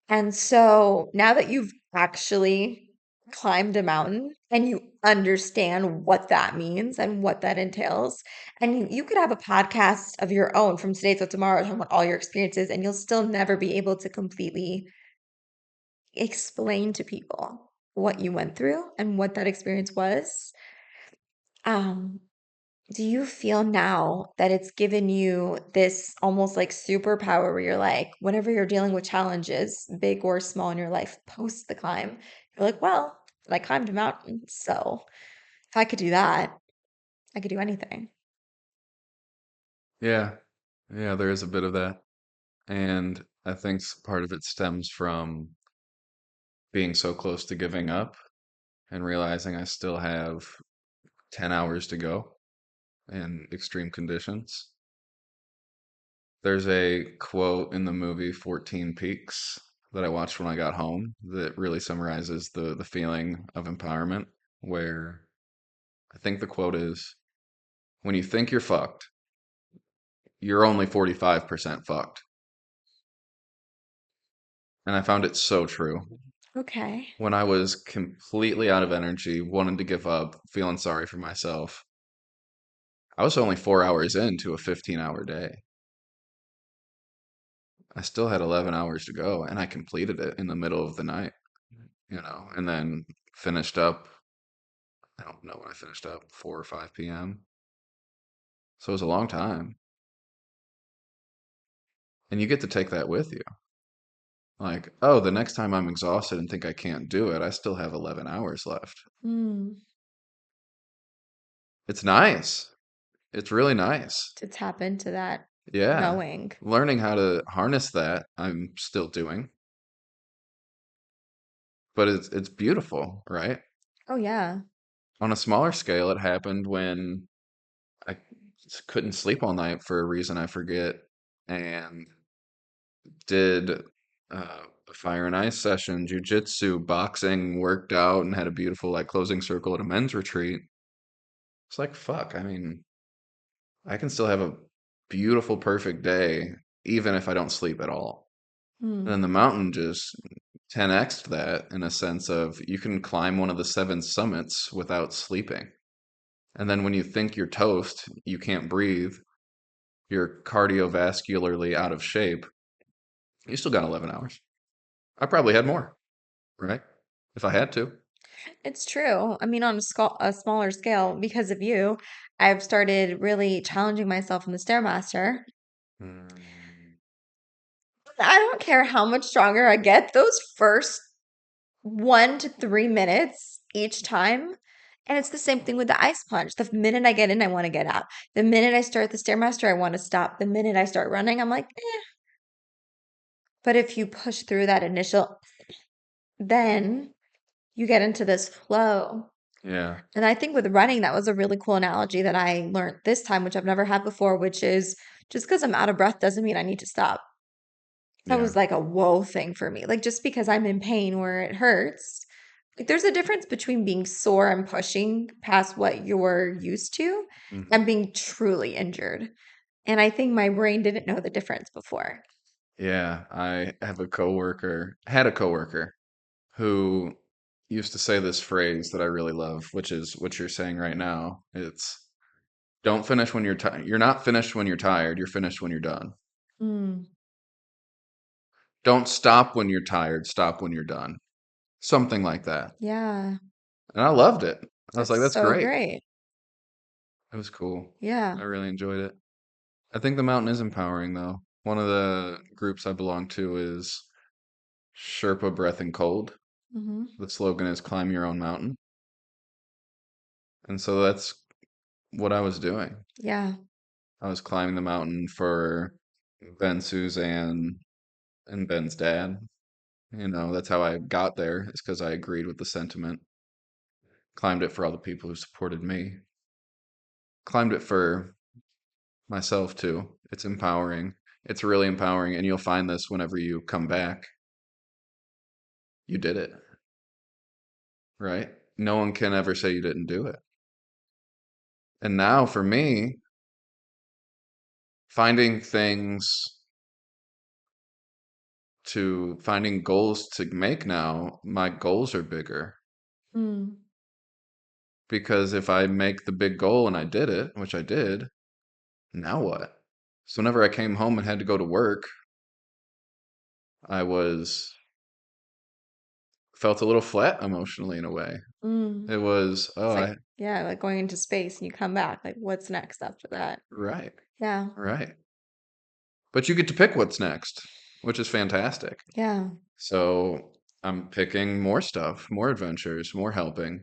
And so now that you've actually climbed a mountain and you understand what that means and what that entails, and you could have a podcast of your own from today till tomorrow talking about all your experiences, and you'll still never be able to completely explain to people what you went through and what that experience was. Um, do you feel now that it's given you this almost like superpower where you're like, whenever you're dealing with challenges, big or small in your life, post the climb, you're like, well, I climbed a mountain, so if I could do that, I could do anything. Yeah. Yeah, there is a bit of that. And I think part of it stems from being so close to giving up and realizing I still have 10 hours to go in extreme conditions. There's a quote in the movie 14 Peaks that I watched when I got home that really summarizes the feeling of empowerment, where I think the quote is, when you think you're fucked, you're only 45% fucked. And I found it so true. Okay. When I was completely out of energy, wanting to give up, feeling sorry for myself, I was only 4 hours into a 15-hour day. I still had 11 hours to go, and I completed it in the middle of the night, and then finished up. I don't know when I finished up, 4 or 5 p.m. So it was a long time. And you get to take that with you. Like, oh, the next time I'm exhausted and think I can't do it, I still have 11 hours left. Hmm. It's nice. It's really nice. To tap into that Yeah. knowing. Learning how to harness that, I'm still doing, but it's beautiful, right? Oh, yeah. On a smaller scale, it happened when I couldn't sleep all night for a reason I forget, and did a fire and ice session, jujitsu, boxing, worked out, and had a beautiful like closing circle at a men's retreat. It's like fuck. I mean, I can still have a beautiful, perfect day even if I don't sleep at all. And Hmm. then the mountain just 10x'd that in a sense of you can climb one of the seven summits without sleeping. And then when you think you're toast, you can't breathe, you're cardiovascularly out of shape, you still got 11 hours. I probably had more, right? If I had to. It's true. I mean, on a smaller scale, because of you, I've started really challenging myself in the Stairmaster. Mm. I don't care how much stronger I get, those first 1 to 3 minutes each time. And it's the same thing with the ice plunge. The minute I get in, I want to get out. The minute I start the Stairmaster, I want to stop. The minute I start running, I'm like, eh. But if you push through that initial, then you get into this flow. Yeah. And I think with running, that was a really cool analogy that I learned this time, which I've never had before, which is just because I'm out of breath doesn't mean I need to stop. That Yeah. was like a whoa thing for me. Like just because I'm in pain where it hurts, like there's a difference between being sore and pushing past what you're used to Mhm. and being truly injured. And I think my brain didn't know the difference before. Yeah. Had a coworker who used to say this phrase that I really love, which is what you're saying right now. It's don't finish when you're tired. You're not finished when you're tired. You're finished when you're done. Mm, Don't stop when you're tired. Stop when you're done. Something like that. yeah, And I loved it. I was that's like, that's so great. great. It was cool. Yeah. I really enjoyed it. I think the mountain is empowering, though. One of the groups I belong to is Sherpa Breath and Cold. Hmm. The slogan is climb your own mountain. And so that's what I was doing. Yeah. I was climbing the mountain for Ben, Suzanne, and Ben's dad. That's how I got there, is because I agreed with the sentiment. Climbed it for all the people who supported me. Climbed it for myself too. It's empowering. It's really empowering. And you'll find this whenever you come back. You did it, right? No one can ever say you didn't do it. And now for me, finding things finding goals to make now, my goals are bigger. Mm. Because if I make the big goal and I did it, which I did, now what? So whenever I came home and had to go to work, I was felt a little flat emotionally in a way. Mm. It was, oh, It's like, yeah, like going into space and you come back. Like, what's next after that? right, Yeah. right. But you get to pick what's next, which is fantastic. Yeah. So I'm picking more stuff, more adventures, more helping,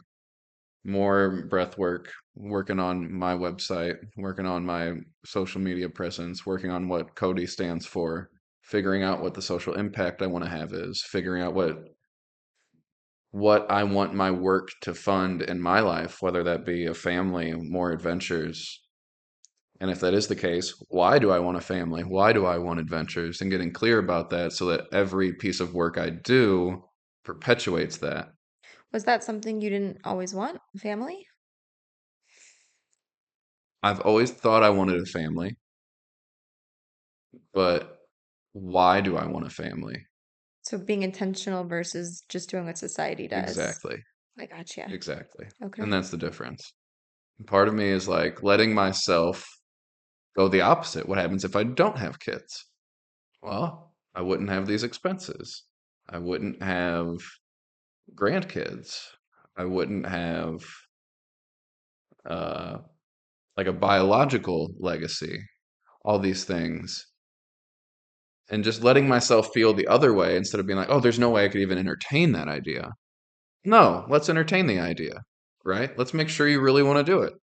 more breath work, working on my website, working on my social media presence, working on what Cody stands for, figuring out what the social impact I want to have is, figuring out what I want my work to fund in my life, whether that be a family, more adventures. And if that is the case, why do I want a family? Why do I want adventures? And getting clear about that so that every piece of work I do perpetuates that. Was that something you didn't always want? Family? I've always thought I wanted a family, but why do I want a family? So being intentional versus just doing what society does. Exactly. I gotcha. Exactly. And Okay. that's the difference. Part of me is like letting myself go the opposite. What happens if I don't have kids? Well, I wouldn't have these expenses. I wouldn't have grandkids. I wouldn't have uh, like a biological legacy, all these things. And just letting myself feel the other way instead of being like, oh, there's no way I could even entertain that idea. No, let's entertain the idea, right? Let's make sure you really want to do it.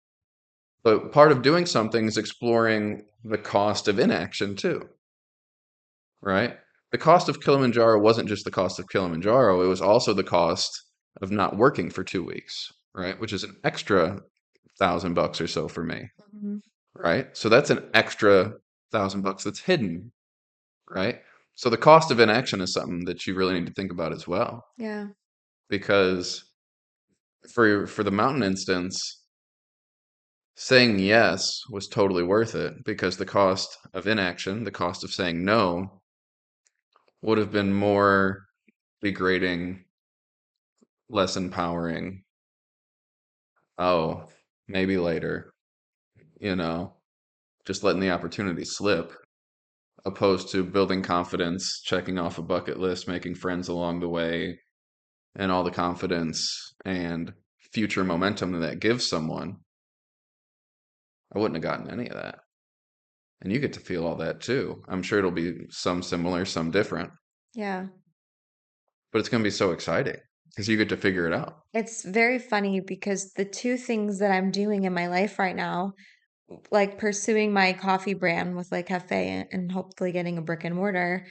But part of doing something is exploring the cost of inaction too, right? The cost of Kilimanjaro wasn't just the cost of Kilimanjaro, it was also the cost of not working for 2 weeks, right? Which is an extra $1,000 or so for me, Mhm. right? So that's an extra $1,000 that's hidden, right? So the cost of inaction is something that you really need to think about as well, Yeah. because for the mountain instance, saying yes was totally worth it because the cost of inaction, the cost of saying no, would have been more degrading, less empowering. Oh, maybe later, you know, just letting the opportunity slip, opposed to building confidence, checking off a bucket list, making friends along the way, and all the confidence and future momentum that gives someone. I wouldn't have gotten any of that. and you get to feel all that too. I'm sure it'll be some similar, some different, Yeah. but it's going to be so exciting because you get to figure it out. It's very funny because the two things that I'm doing in my life right now, like pursuing my coffee brand with like cafe and hopefully getting a brick and mortar,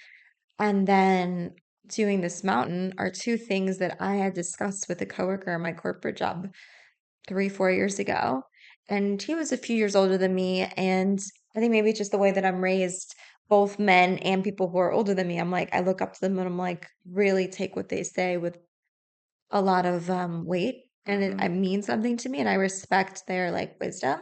and then doing this mountain are two things that I had discussed with a coworker in my corporate job 3, 4 years ago. And he was a few years older than me. And I think maybe it's just the way that I'm raised, both men and people who are older than me. I'm like, I look up to them and I'm like, really take what they say with a lot of weight. And it Hmm. means something to me. And I respect their like wisdom.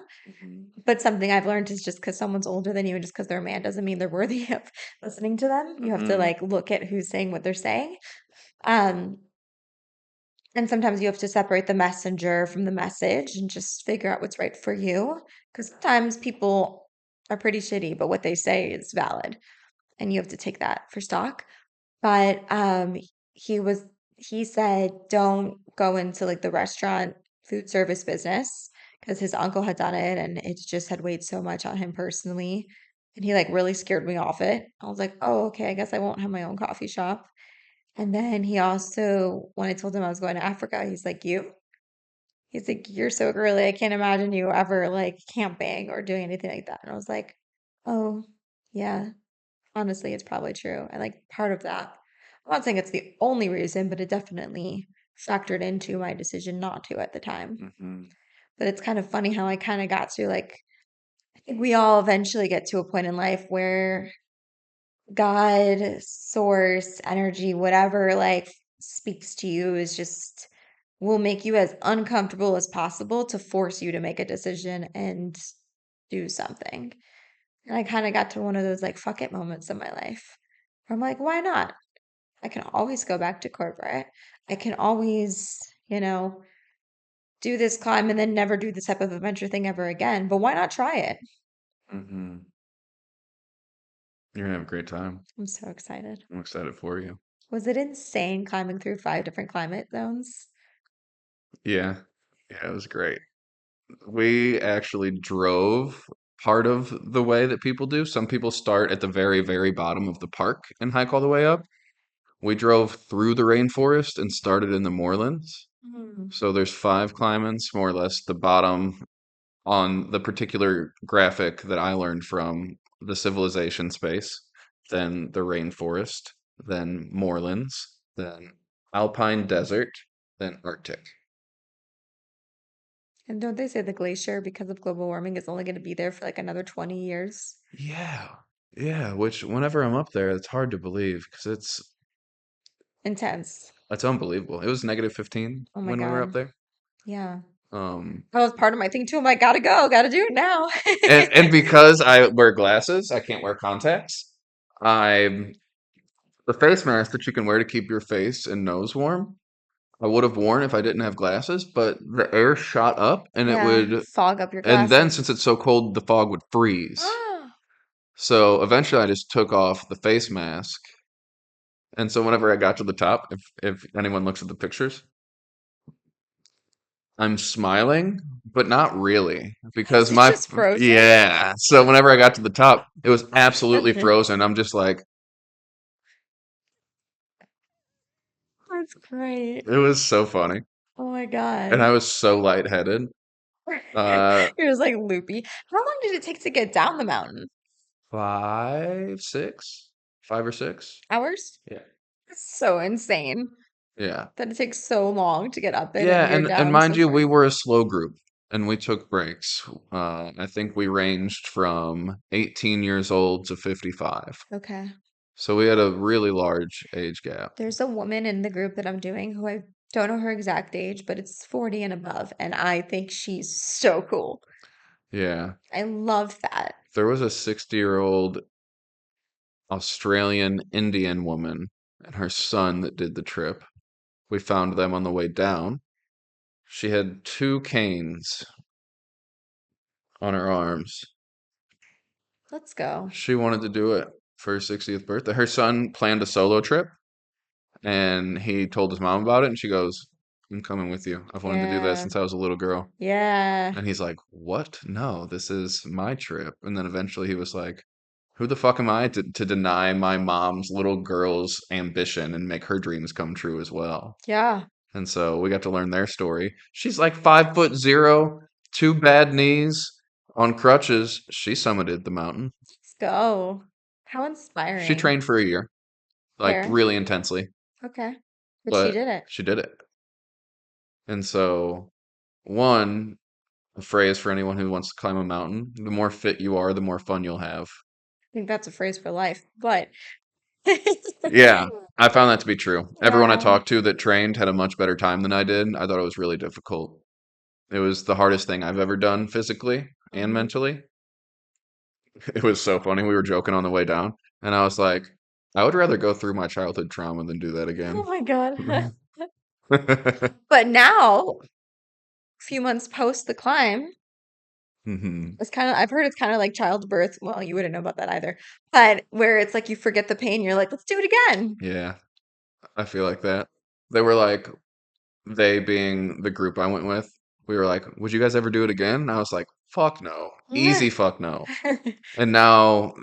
But something I've learned is just because someone's older than you and just because they're a man doesn't mean they're worthy of listening to them. You have to Hmm. like look at who's saying what they're saying. Um, and sometimes you have to separate the messenger from the message and just figure out what's right for you. Because sometimes people are pretty shitty, but what they say is valid, and you have to take that for stock. But he was he said don't go into like the restaurant food service business because his uncle had done it and it just had weighed so much on him personally. And he like really scared me off it. I was like, oh, okay, I guess I won't have my own coffee shop. And then he also, when I told him I was going to Africa, he's like, you? He's like, you're so girly. I can't imagine you ever like camping or doing anything like that. And I was like, oh, yeah, honestly, it's probably true. And like part of that, I'm not saying it's the only reason, but it definitely factored into my decision not to at the time. Hmm. But it's kind of funny how I kind of got to like, I think we all eventually get to a point in life where God, source, energy, whatever like speaks to you is just will make you as uncomfortable as possible to force you to make a decision and do something. And I kind of got to one of those like fuck it moments in my life where I'm like, why not? I can always go back to corporate. I can always, do this climb and then never do this type of adventure thing ever again. But why not try it? Hmm. You're gonna have a great time. I'm so excited. I'm excited for you. Was it insane climbing through 5 different climate zones? Yeah. Yeah, it was great. We actually drove part of the way that people do. Some people start at the very, very bottom of the park and hike all the way up. We drove through the rainforest and started in the moorlands. Hmm. So there's five climates, more or less. The bottom on the particular graphic that I learned from the civilization space, then the rainforest, then moorlands, then alpine desert, then Arctic. And don't they say the glacier, because of global warming, is only going to be there for like another 20 years? Yeah. Yeah, which whenever I'm up there, it's hard to believe because Intense. it's unbelievable. It was negative 15 Oh my when we were up God. there. Yeah. Um, That was part of my thing too. I'm like, gotta go, gotta do it now. and because I wear glasses, I can't wear contacts. I the face mask that you can wear to keep your face and nose warm, I would have worn if I didn't have glasses, but the air shot up and it Yeah. would, Fog up your and then glasses. since it's so cold, the fog would freeze. Oh, So eventually I just took off the face mask. And so whenever I got to the top, if anyone looks at the pictures, I'm smiling, but not really because it's just frozen. yeah. So whenever I got to the top, it was absolutely frozen. I'm just like, That's great. it was so funny. Oh my And I God. was so lightheaded. Uh, You're just like loopy. How long did it take to get down the mountain? five, six, 5 or 6. Hours? Yeah. That's so insane Yeah. that it takes so long to get up it Yeah, and you're and down mind so you, we far. were a slow group and we took breaks. I think we ranged from 18 years old to 55. Okay. So we had a really large age gap. There's a woman in the group that I'm doing who I don't know her exact age, but it's 40 and above, and I think she's so cool. Yeah. I love that. There was a 60-year-old Australian Indian woman and her son that did the trip. We found them on the way down. She had two canes on her arms. Let's go. She wanted to do it for her 60th birthday. Her son planned a solo trip and he told his mom about it and she goes, I'm coming with you. I've wanted to do that Yeah. since I was a little girl." Yeah. And he's like, "What? No, this is my trip." And then eventually he was like, "Who the fuck am I to deny my mom's little girl's ambition and make her dreams come true as well?" Yeah. And so we got to learn their story. She's like 5'0", 2 bad knees, on crutches. She summited the mountain. Let's go. How She inspiring. trained for a year, like Fair. really intensely, Okay. But she but did it. she did it. And so, one, a phrase for anyone who wants to climb a mountain: the more fit you are, the more fun you'll have. I think that's a phrase for life. But Yeah, I found that to be true. Everyone I yeah. talked to that trained had a much better time than I did. I thought it was really difficult. It was the hardest thing I've ever done physically and Mhm. mentally. It was so funny. We were joking on the way down, and I was like, I would rather go through my childhood trauma than do that Oh again. my God. But now, a few months post the climb, Mhm. it's kind of, I've heard it's kind of like childbirth. Well, you wouldn't know about that either. But where it's like you forget the pain, you're like, let's do it again. Yeah, I feel like that. They were like, they being the group I went with, we were like, would you guys ever do it again? And I was like, fuck no. Easy fuck no. And now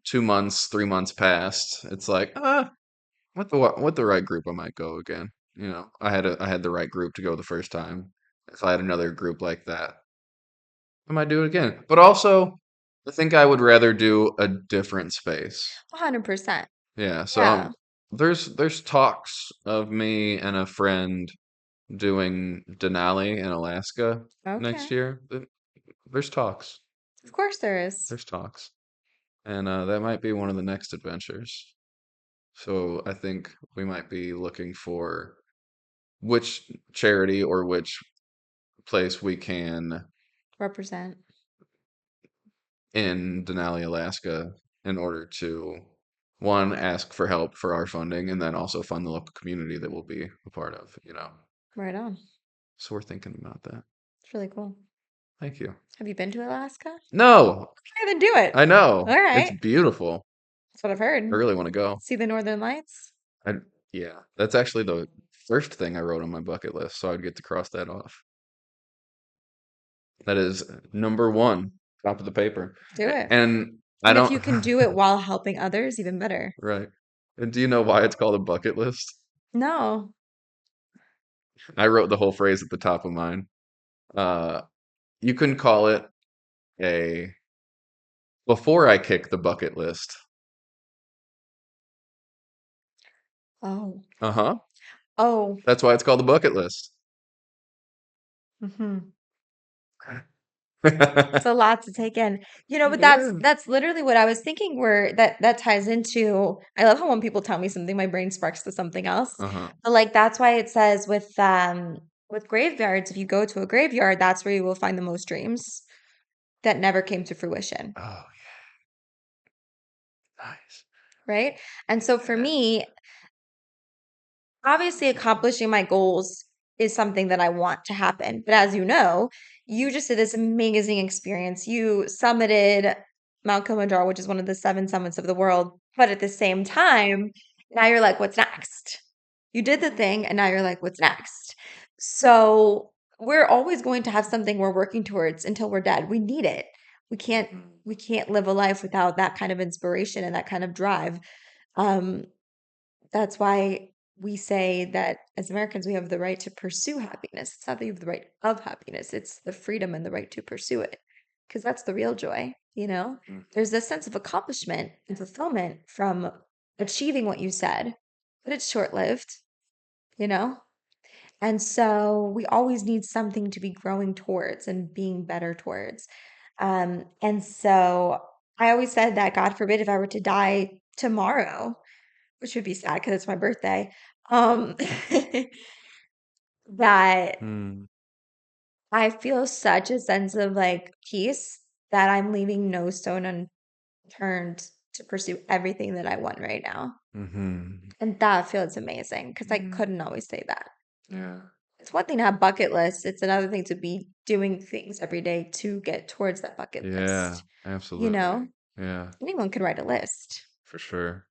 2 months, 3 months passed. It's like, with the right group, I might go again. You know, I had the right group to go the first time. If I had another group like that, I might do it again. But also, I think I would rather do a different space. 100%. Yeah. So Yeah. there's talks of me and a friend doing Denali in Alaska next Okay. year. There's talks. Of course there is. There's talks. And that might be one of the next adventures. So I think we might be looking for which charity or which place we can Represent. in Denali, Alaska, in order to, one, ask for help for our funding, and then also fund the local community that we'll be a part of, you know. Right on. So we're thinking about that. It's really cool. Thank you. Have you been to Alaska? No, Okay, then do it. I know. All It's right. beautiful. That's what I've I heard. really want to go. See the Northern Lights? I, yeah, that's actually the first thing I wrote on my bucket list, so I'd get to cross that off. That is number one, top of the paper. Do it. And I And if don't, you can do it while helping others, even better. right. And do you know why it's called a bucket list? No. I wrote the whole phrase at the top of mine. Uh, you can call it a before I kick the bucket list. Oh. Uh-huh. Oh. That's why it's called a bucket list. Hmm. It's a lot to take in. But that's Yeah. that's literally what I was thinking where that ties into I love how when people tell me something, my brain sparks to something else. Uh-huh. But like that's why it says with graveyards, if you go to a graveyard, that's where you will find the most dreams that never came to fruition. Oh, yeah. Nice. Right. And so for Yeah. me, obviously accomplishing my goals is something that I want to happen. But as you know, you just did this amazing experience. You summited Mount Kilimanjaro, which is one of the seven summits of the world. But at the same time, now you're like, what's next? You did the thing, and now you're like, what's next? So we're always going to have something we're working towards until we're dead. We need it. We can't Mhm. we can't live a life without that kind of inspiration and that kind of drive. Um, that's why we say that as Americans, we have the right to pursue happiness. It's not that you have the right of happiness, it's the freedom and the right to pursue it. Because that's the real joy, you know? Mhm. There's this sense of accomplishment and fulfillment from achieving what you said, but it's short lived, you know? And so we always need something to be growing towards and being better towards. And so I always said that God forbid if I were to die tomorrow, which would be sad because it's my birthday. Um, that Hmm. I feel such a sense of like peace that I'm leaving no stone unturned to pursue everything that I want right now. Mm-hmm. And that feels amazing because I Mm. couldn't always say that. Yeah. It's one thing to have bucket lists, it's another thing to be doing things every day to get towards that bucket Yeah, list. You absolutely. know, Yeah, anyone could write a list. for sure.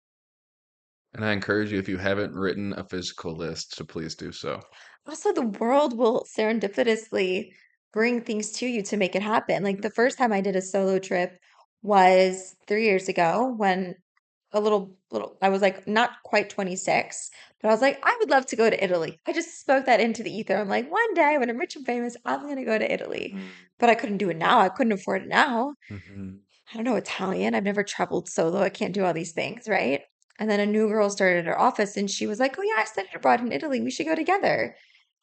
And I encourage you, if you haven't written a physical list, to please do so. Also, the world will serendipitously bring things to you to make it happen. Like the first time I did a solo trip was 3 years ago when I was like not quite 26, but I was like, I would love to go to Italy. I just spoke that into the ether. I'm like, one day when I'm rich and famous, I'm gonna go to Italy. But I couldn't do it now. I couldn't afford it now. Mm-hmm. I don't know Italian. I've never traveled solo. I can't do all these things, right? And then a new girl started at our office and she was like, oh, yeah, I studied abroad in Italy. We should go together.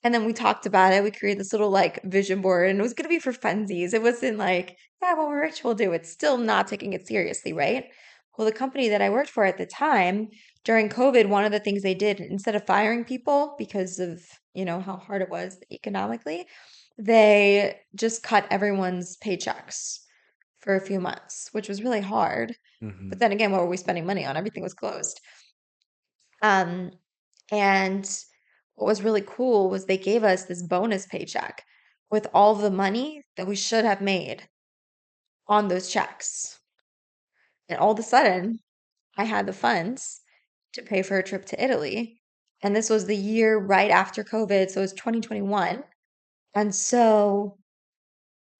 And then we talked about it. We created this little like vision board and it was going to be for funsies. It wasn't like, yeah, when we're rich, we'll do it. Still not taking it seriously, right? Well, the company that I worked for at the time, during COVID, one of the things they did, instead of firing people because of, how hard it was economically, they just cut everyone's paychecks for a few months, which was really hard. Mm-hmm. But then again, what were we spending money on? Everything was closed. Um, and what was really cool was they gave us this bonus paycheck with all the money that we should have made on those checks. And all of a sudden, I had the funds to pay for a trip to Italy. And this was the year right after COVID. So it was 2021. And so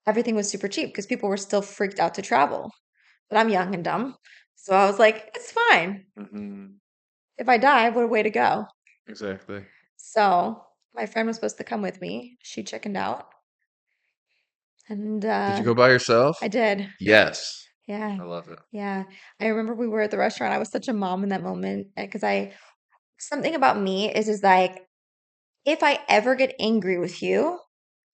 everything was super cheap because people were still freaked out to travel. But I'm young and dumb. So I was like, it's fine. Mm-hmm. If I die, what a way to go. Exactly. So my friend was supposed to come with me. She chickened out. And Did you go by yourself? I did. Yes. Yeah. I love it. Yeah. I remember we were at the restaurant. I was such a mom in that moment because something about me is like, if I ever get angry with you,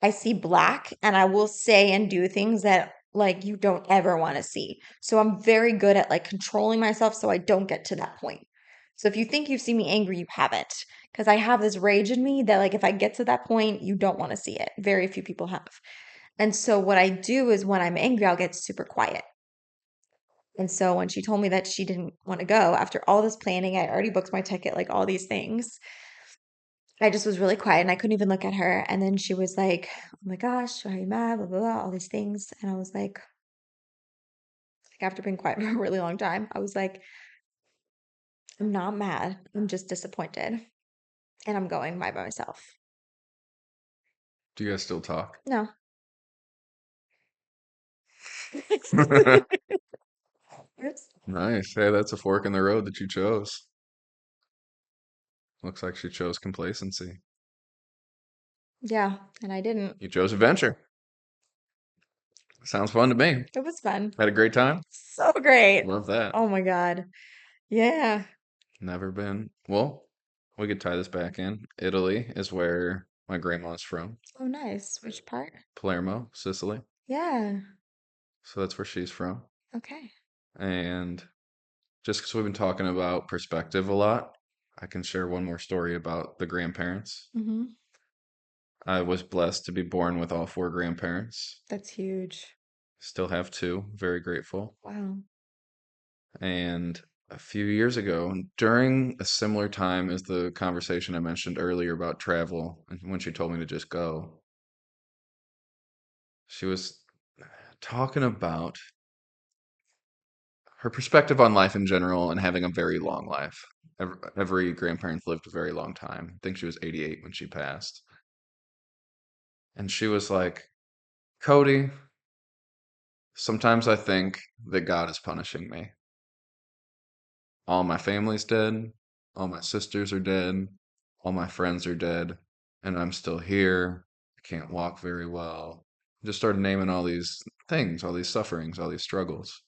I see black and I will say and do things that like you don't ever want to see. So I'm very good at like controlling myself so I don't get to that point. So if you think you've seen me angry, you haven't. Because I have this rage in me that like if I get to that point, you don't want to see it. Very few people have. And so what I do is when I'm angry, I'll get super quiet. And so when she told me that she didn't want to go after all this planning, I already booked my ticket, like all these things. I just was really quiet and I couldn't even look at her. And then she was like, oh my gosh, why are you mad? Blah, blah, blah, all these things. And I was like, after being quiet for a really long time, I was like, I'm not mad. I'm just disappointed. And I'm going by myself. Do you guys still talk? No. Oops. Nice. Hey, that's a fork in the road that you chose. Looks like she chose complacency. Yeah. And I didn't. You chose adventure. Sounds fun to me. It was fun. Had a great time. So great. Love that. Oh my God. Yeah. Never been. Well, we could tie this back in. Italy is where my grandma's from. Oh, nice. Which part? Palermo, Sicily. Yeah. So that's where she's from. Okay. And just because we've been talking about perspective a lot, I can share one more story about the grandparents. Mm-hmm. I was blessed to be born with all four grandparents. That's huge. Still have two. Very grateful. Wow. And a few years ago, during a similar time as the conversation I mentioned earlier about travel, and when she told me to just go, she was talking about her perspective on life in general and having a very long life. Every grandparent's lived a very long time. I think she was 88 when she passed. And she was like, Cody, sometimes I think that God is punishing me. All my family's dead, all my sisters are dead, all my friends are dead, and I'm still here. I can't walk very well. Just started naming all these things, all these sufferings, all these struggles.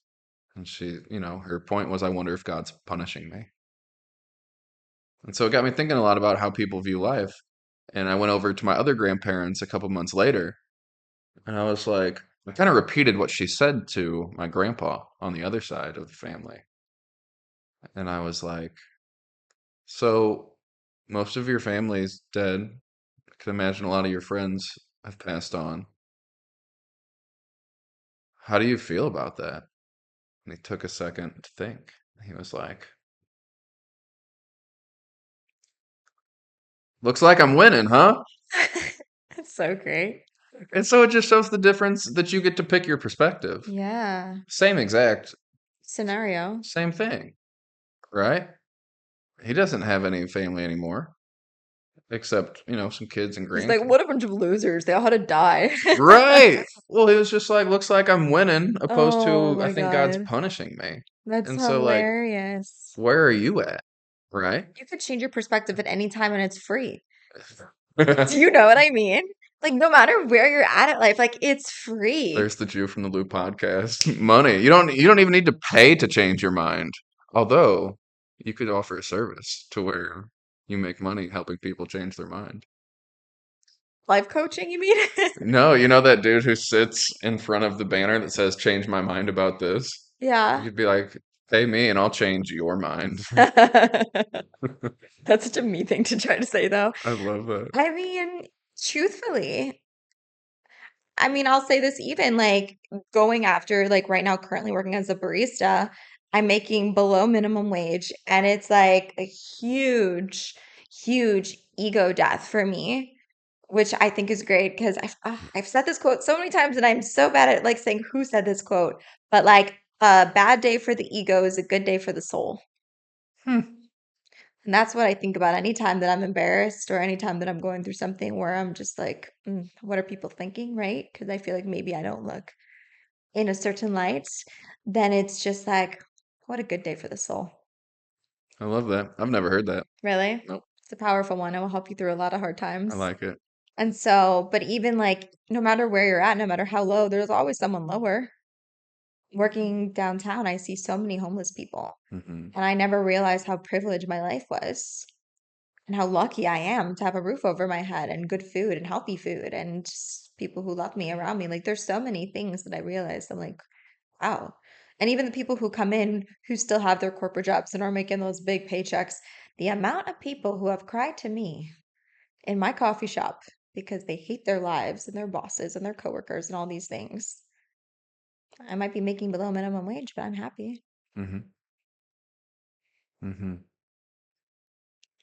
And she, her point was, I wonder if God's punishing me. And so it got me thinking a lot about how people view life. And I went over to my other grandparents a couple months later, and I was like, I kind of repeated what she said to my grandpa on the other side of the family. And I was like, so most of your family's dead. I can imagine a lot of your friends have passed on. How do you feel about that? And he took a second to think. He was like, looks like I'm winning, huh? That's so great. And so it just shows the difference that you get to pick your perspective. Yeah. Same exact, Scenario. same thing, right? He doesn't have any family anymore. except, some kids and He's like, grandkids. what a bunch of losers. They all had to die. Right. Well, he was just like, looks like I'm winning, opposed Oh to I my think God's God. punishing me. That's And so, like, hilarious. where are you at? Right? You could change your perspective at any time and it's free. Do you know what I mean? Like, no matter where you're at in life, like, it's free. There's the Jew from the Loop podcast. Money. You don't even need to pay to change your mind. Although you could offer a service to where you make money helping people change their mind. Life coaching, you mean? No, you know that dude who sits in front of the banner that says change my mind about this? You Yeah. could be like, pay me and I'll change your mind. That's such a me thing to try to say, though. I love that. I mean, truthfully, I mean, I'll say this even like going after, like right now, currently working as a barista, I'm making below minimum wage. And it's like a huge, huge ego death for me, which I think is great because I've said this quote so many times and I'm so bad at like saying who said this quote, but like a bad day for the ego is a good day for the soul. Hmm. And that's what I think about anytime that I'm embarrassed or anytime that I'm going through something where I'm just like, what are people thinking, right? Because I feel like maybe I don't look in a certain light. Then it's just like, what a good day for the soul. I love that. I've never heard that. Really? Nope. It's a powerful one. It will help you through a lot of hard I times. like it. And so, but even like, no matter where you're at, no matter how low, there's always someone lower. Working downtown, I see so many homeless people. Hmm. And I never realized how privileged my life was. And how lucky I am to have a roof over my head and good food and healthy food and just people who love me around me. Like there's so many things that I realized. I'm like, wow. And even the people who come in who still have their corporate jobs and are making those big paychecks, the amount of people who have cried to me in my coffee shop because they hate their lives and their bosses and their coworkers and all these things. I might be making below minimum wage, but I'm happy. Hmm. Hmm.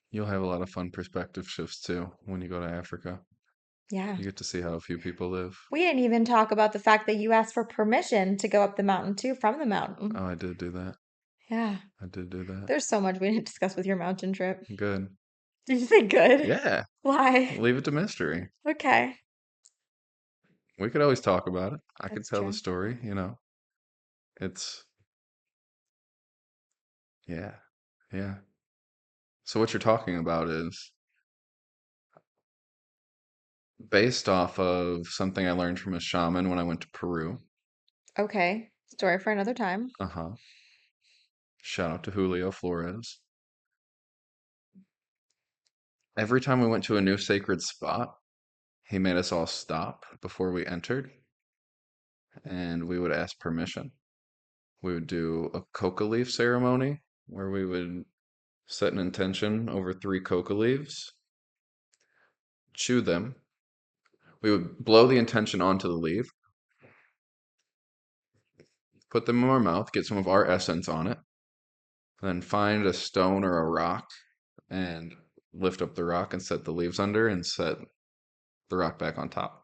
You'll have a lot of fun perspective shifts too when you go to Africa. Yeah. You get to see how a few people live. We didn't even talk about the fact that you asked for permission to go up the mountain too from the mountain. Oh, I did do that. Yeah. I did do that. There's so much we didn't discuss with your mountain trip. Good. Did you say good? Yeah. Why? Leave it to mystery. Okay. We could always talk about it. I could That's tell the true. story. It's, yeah. Yeah. So what you're talking about is based off of something I learned from a shaman when I went to Peru. Okay. Story for another time. Uh-huh. Shout out to Julio Flores. Every time we went to a new sacred spot, he made us all stop before we entered, and we would ask permission. We would do a coca leaf ceremony where we would set an intention over 3 coca leaves, chew them. We would blow the intention onto the leaf, put them in our mouth, get some of our essence on it, then find a stone or a rock and lift up the rock and set the leaves under and set the rock back on top.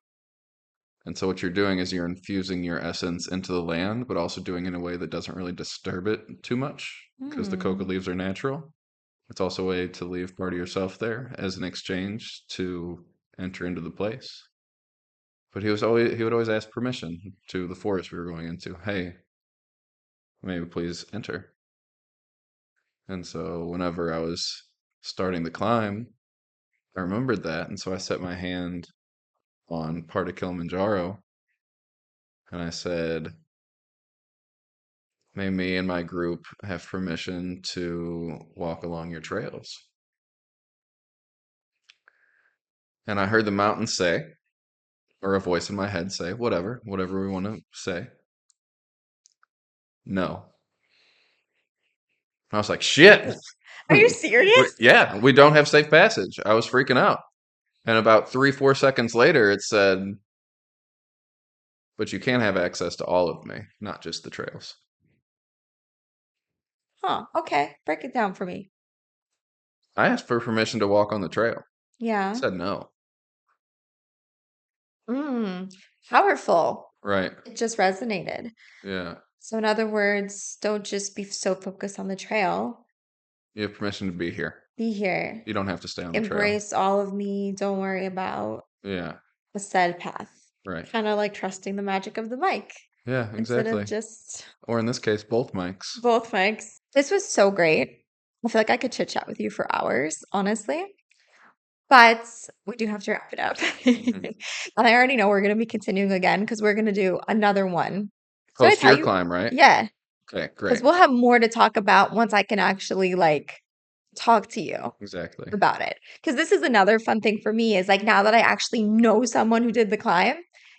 And so what you're doing is you're infusing your essence into the land, but also doing it in a way that doesn't really disturb it too much because the coca Hmm. leaves are natural. It's also a way to leave part of yourself there as an exchange to enter into the place. But he would always ask permission to the forest we were going into. Hey, may we please enter? And so whenever I was starting the climb, I remembered that, and so I set my hand on part of Kilimanjaro and I said, may me and my group have permission to walk along your trails. And I heard the mountain say, or a voice in my head say, whatever we want to say, no. I was like, shit. Are you serious? Yeah, we don't have safe passage. I was freaking out. And about 3, 4 seconds later, it said, but you can have access to all of me, not just the trails. Huh. Okay. Break it down for me. I asked for permission to walk on the trail. It Yeah. said no. Powerful. Right. It just resonated. Yeah. So, in other words, don't just be so focused on the trail. You have permission to be here. Be here. You don't have to stay on the trail. Embrace all of me. Don't worry about Yeah, a said path. right. Kind of like trusting the magic of the mic Yeah, instead of exactly. just Or in this case, both mics. both mics. This was so great. I feel like I could chit chat with you for hours, honestly. But we do have to wrap it up. Mhm. And I already know we're going to be continuing again because we're going to do another one. So I Post tell your you, climb, right? yeah, Okay, because great. we'll have more to talk about once I can actually like talk to you Exactly. about it. Because this is another fun thing for me is like now that I actually know someone who did the climb,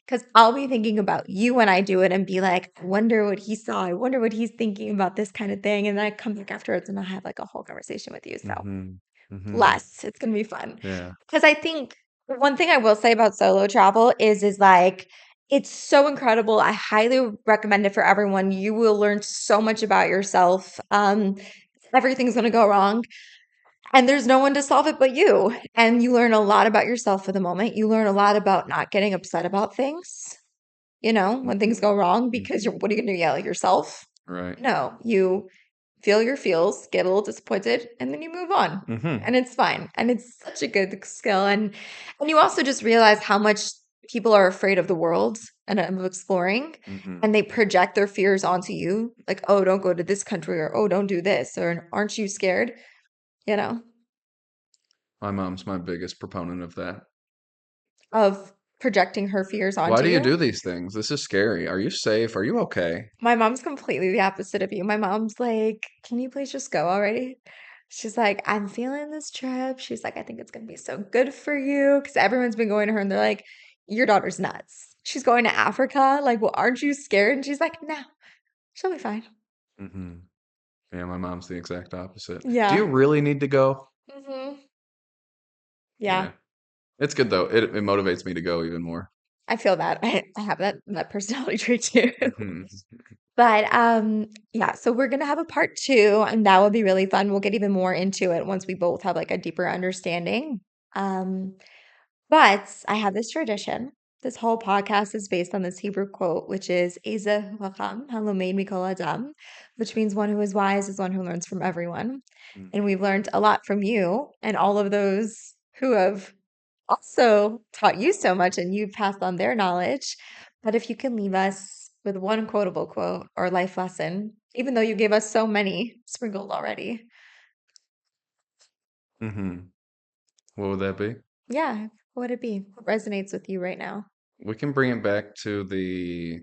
because I'll be thinking about you when I do it and be like, I wonder what he saw. I wonder what he's thinking about this kind of thing. And then I come back afterwards and I have like a whole conversation with you. So Mm-hmm. Mm-hmm. less, it's gonna be fun. Yeah. Because I think one thing I will say about solo travel is like it's so incredible. I highly recommend it for everyone. You will learn so much about yourself. Everything's gonna go wrong. And there's no one to solve it but you. And you learn a lot about yourself for the moment. You learn a lot about not getting upset about things, when things go wrong because Mhm. what are you going to yell at yourself? Right. No, you feel your feels, get a little disappointed, and then you move on. Mm-hmm. And it's fine. And it's such a good skill. And you also just realize how much people are afraid of the world and of exploring. Mm-hmm. And they project their fears onto you, like, oh, don't go to this country, or oh, don't do this, or aren't you scared? You know? My mom's my biggest proponent of that. Of projecting her fears Why onto do you you. do these things? This is scary. Are you safe? Are you okay? My mom's completely the opposite of you. My mom's like, "Can you please just go already?" She's like, "I'm feeling this trip." She's like, "I think it's gonna be so good for you." Because everyone's been going to her and they're like, "Your daughter's nuts. She's going to Africa. Like, well, aren't you scared?" And she's like, "No, she'll be fine." Mm-hmm. Yeah, my mom's the exact opposite. Do you Yeah. really need to go? Yeah. Yeah. It's good though. It motivates me to go even more. I feel that. I have that personality trait too. Mm-hmm. But yeah, so we're gonna have a part two, and that will be really fun. We'll get even more into it once we both have like a deeper understanding. Um, but I have this tradition. This whole podcast is based on this Hebrew quote, which is "Eza Vakam Halomein Mikol Adam," which means one who is wise is one who learns from everyone. And we've learned a lot from you and all of those who have also taught you so much and you've passed on their knowledge. But if you can leave us with one quotable quote or life lesson, even though you gave us so many sprinkled already. Mm-hmm. What would that be? Yeah, what would it be? What resonates with you right now? We can bring it back to the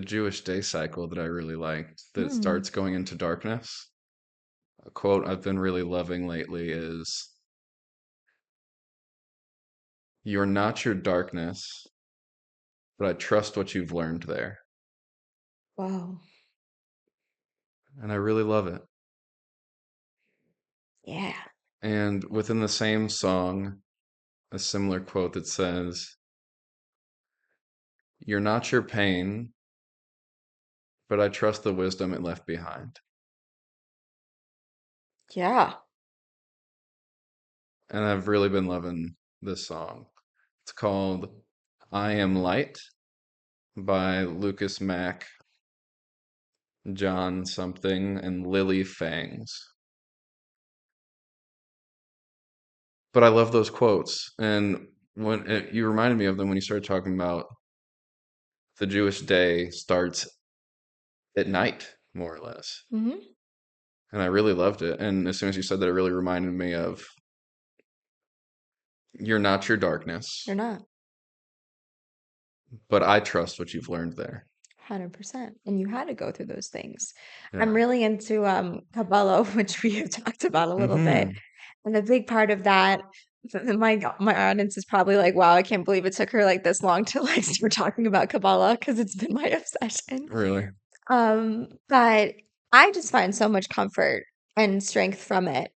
Jewish day cycle that I really liked that Hmm. starts going into darkness. A quote I've been really loving lately is, "You're not your darkness, but I trust what you've learned there." Wow. And I really love it. Yeah. And within the same song, a similar quote that says, "You're not your pain, but I trust the wisdom it left behind." Yeah. And I've really been loving this song. It's called "I Am Light" by Lucas Mack, John something, and Lily Fangs. But I love those quotes. And you reminded me of them when you started talking about the Jewish day starts at night, more or less. Hmm. And I really loved it. And as soon as you said that, it really reminded me of, "You're not your You're darkness, not. but I trust what you've learned there." 100%. And you had to go through those things. I'm Yeah. really into Kabbalah, which we have talked about a little bit. Mm-hmm. And a big part of that, my audience is probably like, wow, I can't believe it took her like this long to like start talking about Kabbalah because it's been my obsession. Really. But I just find so much comfort and strength from it.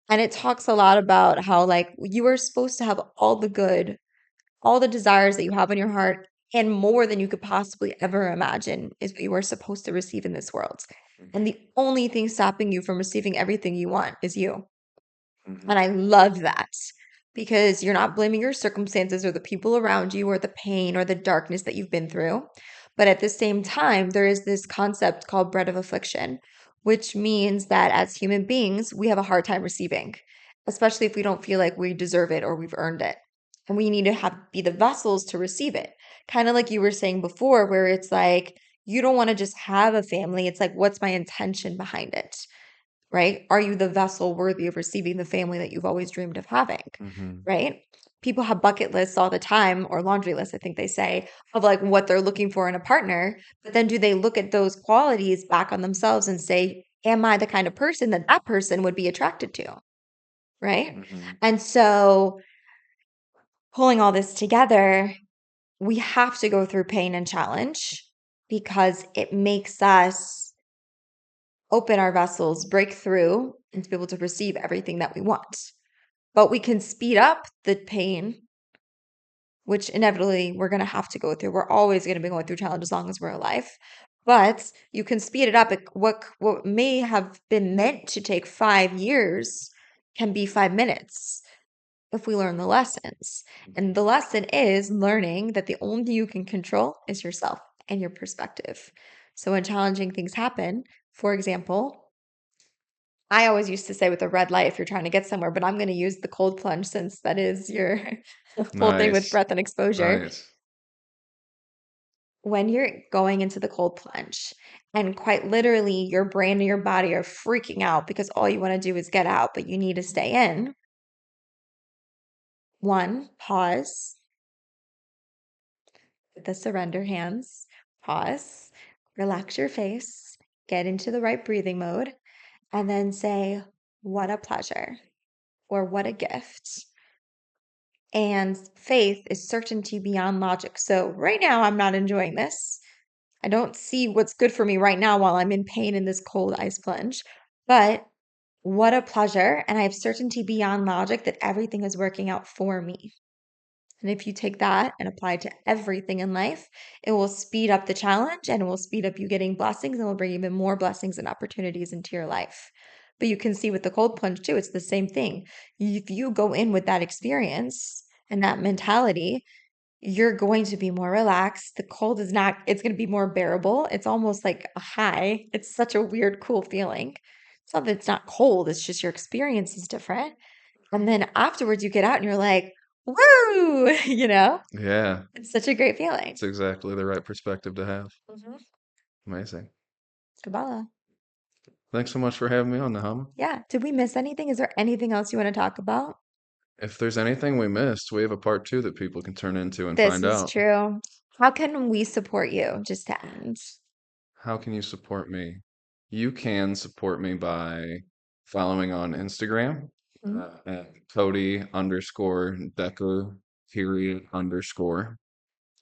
And it talks a lot about how like you are supposed to have all the good, all the desires that you have in your heart, and more than you could possibly ever imagine is what you are supposed to receive in this world. And the only thing stopping you from receiving everything you want is you. Mm-hmm. And I love that because you're not blaming your circumstances or the people around you or the pain or the darkness that you've been through. But at the same time, there is this concept called bread of affliction, which means that as human beings, we have a hard time receiving. especially if we don't feel like we deserve it or we've earned it. And we need to be the vessels to receive it. Kind of like you were saying before, where it's like you don't want to just have a family. It's like, what's my intention behind it? Right? Are you the vessel worthy of receiving the family that you've always dreamed of having? Hmm. Right? People have bucket lists all the time, or laundry lists, I think they say, of like what they're looking for in a partner. But then do they look at those qualities back on themselves and say, am I the kind of person that that person would be attracted to? Right? Hmm. And so pulling all this together, we have to go through pain and challenge because it makes us open our vessels, break through, and to be able to receive everything that we want. But we can speed up the pain, which inevitably we're going to have to go through. We're always going to be going through challenge as long as we're alive. But you can speed it up. What may have been meant to take 5 years can be 5 minutes if we learn the lessons. And the lesson is learning that the only thing you can control is yourself and your perspective. So when challenging things happen, for example, I always used to say with a red light if you're trying to get somewhere, but I'm going to use the cold plunge since that is your whole thing with Nice. breath and exposure. Nice. When you're going into the cold plunge and quite literally your brain and your body are freaking out because all you want to do is get out, but you need to stay in. One, pause with the surrender hands, pause, relax your face, get into the right breathing mode, and then say, what a pleasure or what a gift. And faith is certainty beyond logic. So right now, I'm not enjoying this. I don't see what's good for me right now while I'm in pain in this cold ice plunge. But what a pleasure. And I have certainty beyond logic that everything is working out for me. And if you take that and apply it to everything in life, it will speed up the challenge and it will speed up you getting blessings and will bring even more blessings and opportunities into your life. But you can see with the cold plunge too, it's the same thing. If you go in with that experience and that mentality, you're going to be more relaxed. The cold is not, it's going to be more bearable. It's almost like a high. It's such a weird, cool feeling. It's not that it's not cold, it's just your experience is different. And then afterwards, you get out and you're like, woo, Yeah, it's such a great feeling. it's exactly the right perspective to have. Mhm. Amazing. Kabbalah. Thanks so much for having me on, Nahama. Yeah. Did we miss anything? Is there anything else you want to talk about? If there's anything we missed, we have a part two that people can turn into and This find is out. true. How can we support you? Just to end. How can you support me? You can support me by following on Instagram Mhm. at Cody underscore Decker period underscore.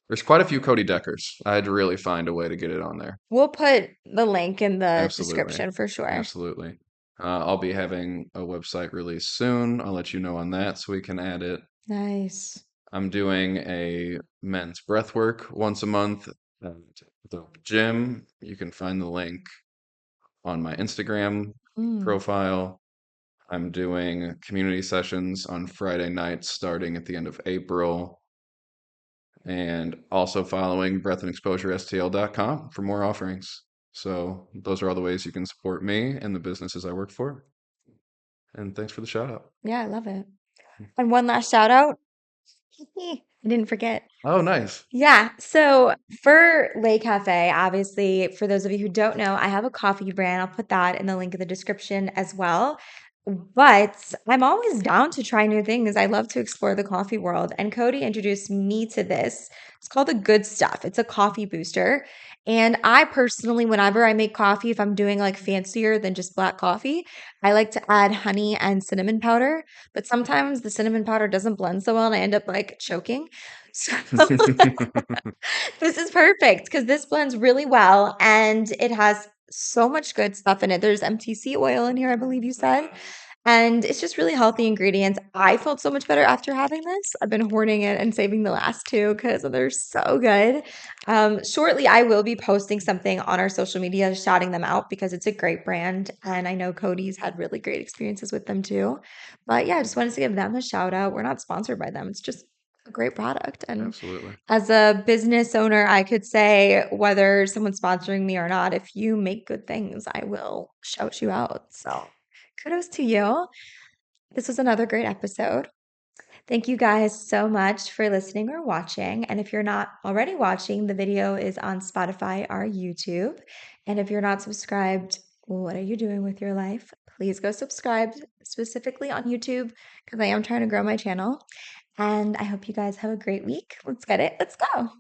There's quite a few Cody Deckers. I had to really find a way to get it on there. We'll put the link in the Absolutely. description for sure. Absolutely. I'll be having a website release soon. I'll let you know on that so we can add it. Nice. I'm doing a men's breathwork once a month at the gym. You can find the link on my Instagram Mm. profile. I'm doing community sessions on Friday nights starting at the end of April, and also following breathandexposurestl.com for more offerings. So those are all the ways you can support me and the businesses I work for. And thanks for the shout out. Yeah, I love it. And one last shout out. I didn't forget. Oh, nice. Yeah. So for Lay Cafe, obviously, for those of you who don't know, I have a coffee brand. I'll put that in the link in the description as well. But I'm always down to try new things. I love to explore the coffee world. And Cody introduced me to this. It's called the Good Stuff. It's a coffee booster. And I personally, whenever I make coffee, if I'm doing like fancier than just black coffee, I like to add honey and cinnamon powder. But sometimes the cinnamon powder doesn't blend so well and I end up like choking. So this is perfect because this blends really well and it has so much good stuff in it. There's MTC oil in here, I believe you said. And it's just really healthy ingredients. I felt so much better after having this. I've been hoarding it and saving the last two because they're so good. Shortly, I will be posting something on our social media, shouting them out because it's a great brand. And I know Cody's had really great experiences with them too. But yeah, I just wanted to give them a shout out. We're not sponsored by them, it's just a great product. And Absolutely. as a business owner, I could say whether someone's sponsoring me or not, if you make good things, I will shout you out. So kudos to you. This was another great episode. Thank you guys so much for listening or watching. And if you're not already watching, the video is on Spotify or YouTube. And if you're not subscribed, what are you doing with your life? Please go subscribe specifically on YouTube because I am trying to grow my channel. And I hope you guys have a great week. Let's get it. Let's go.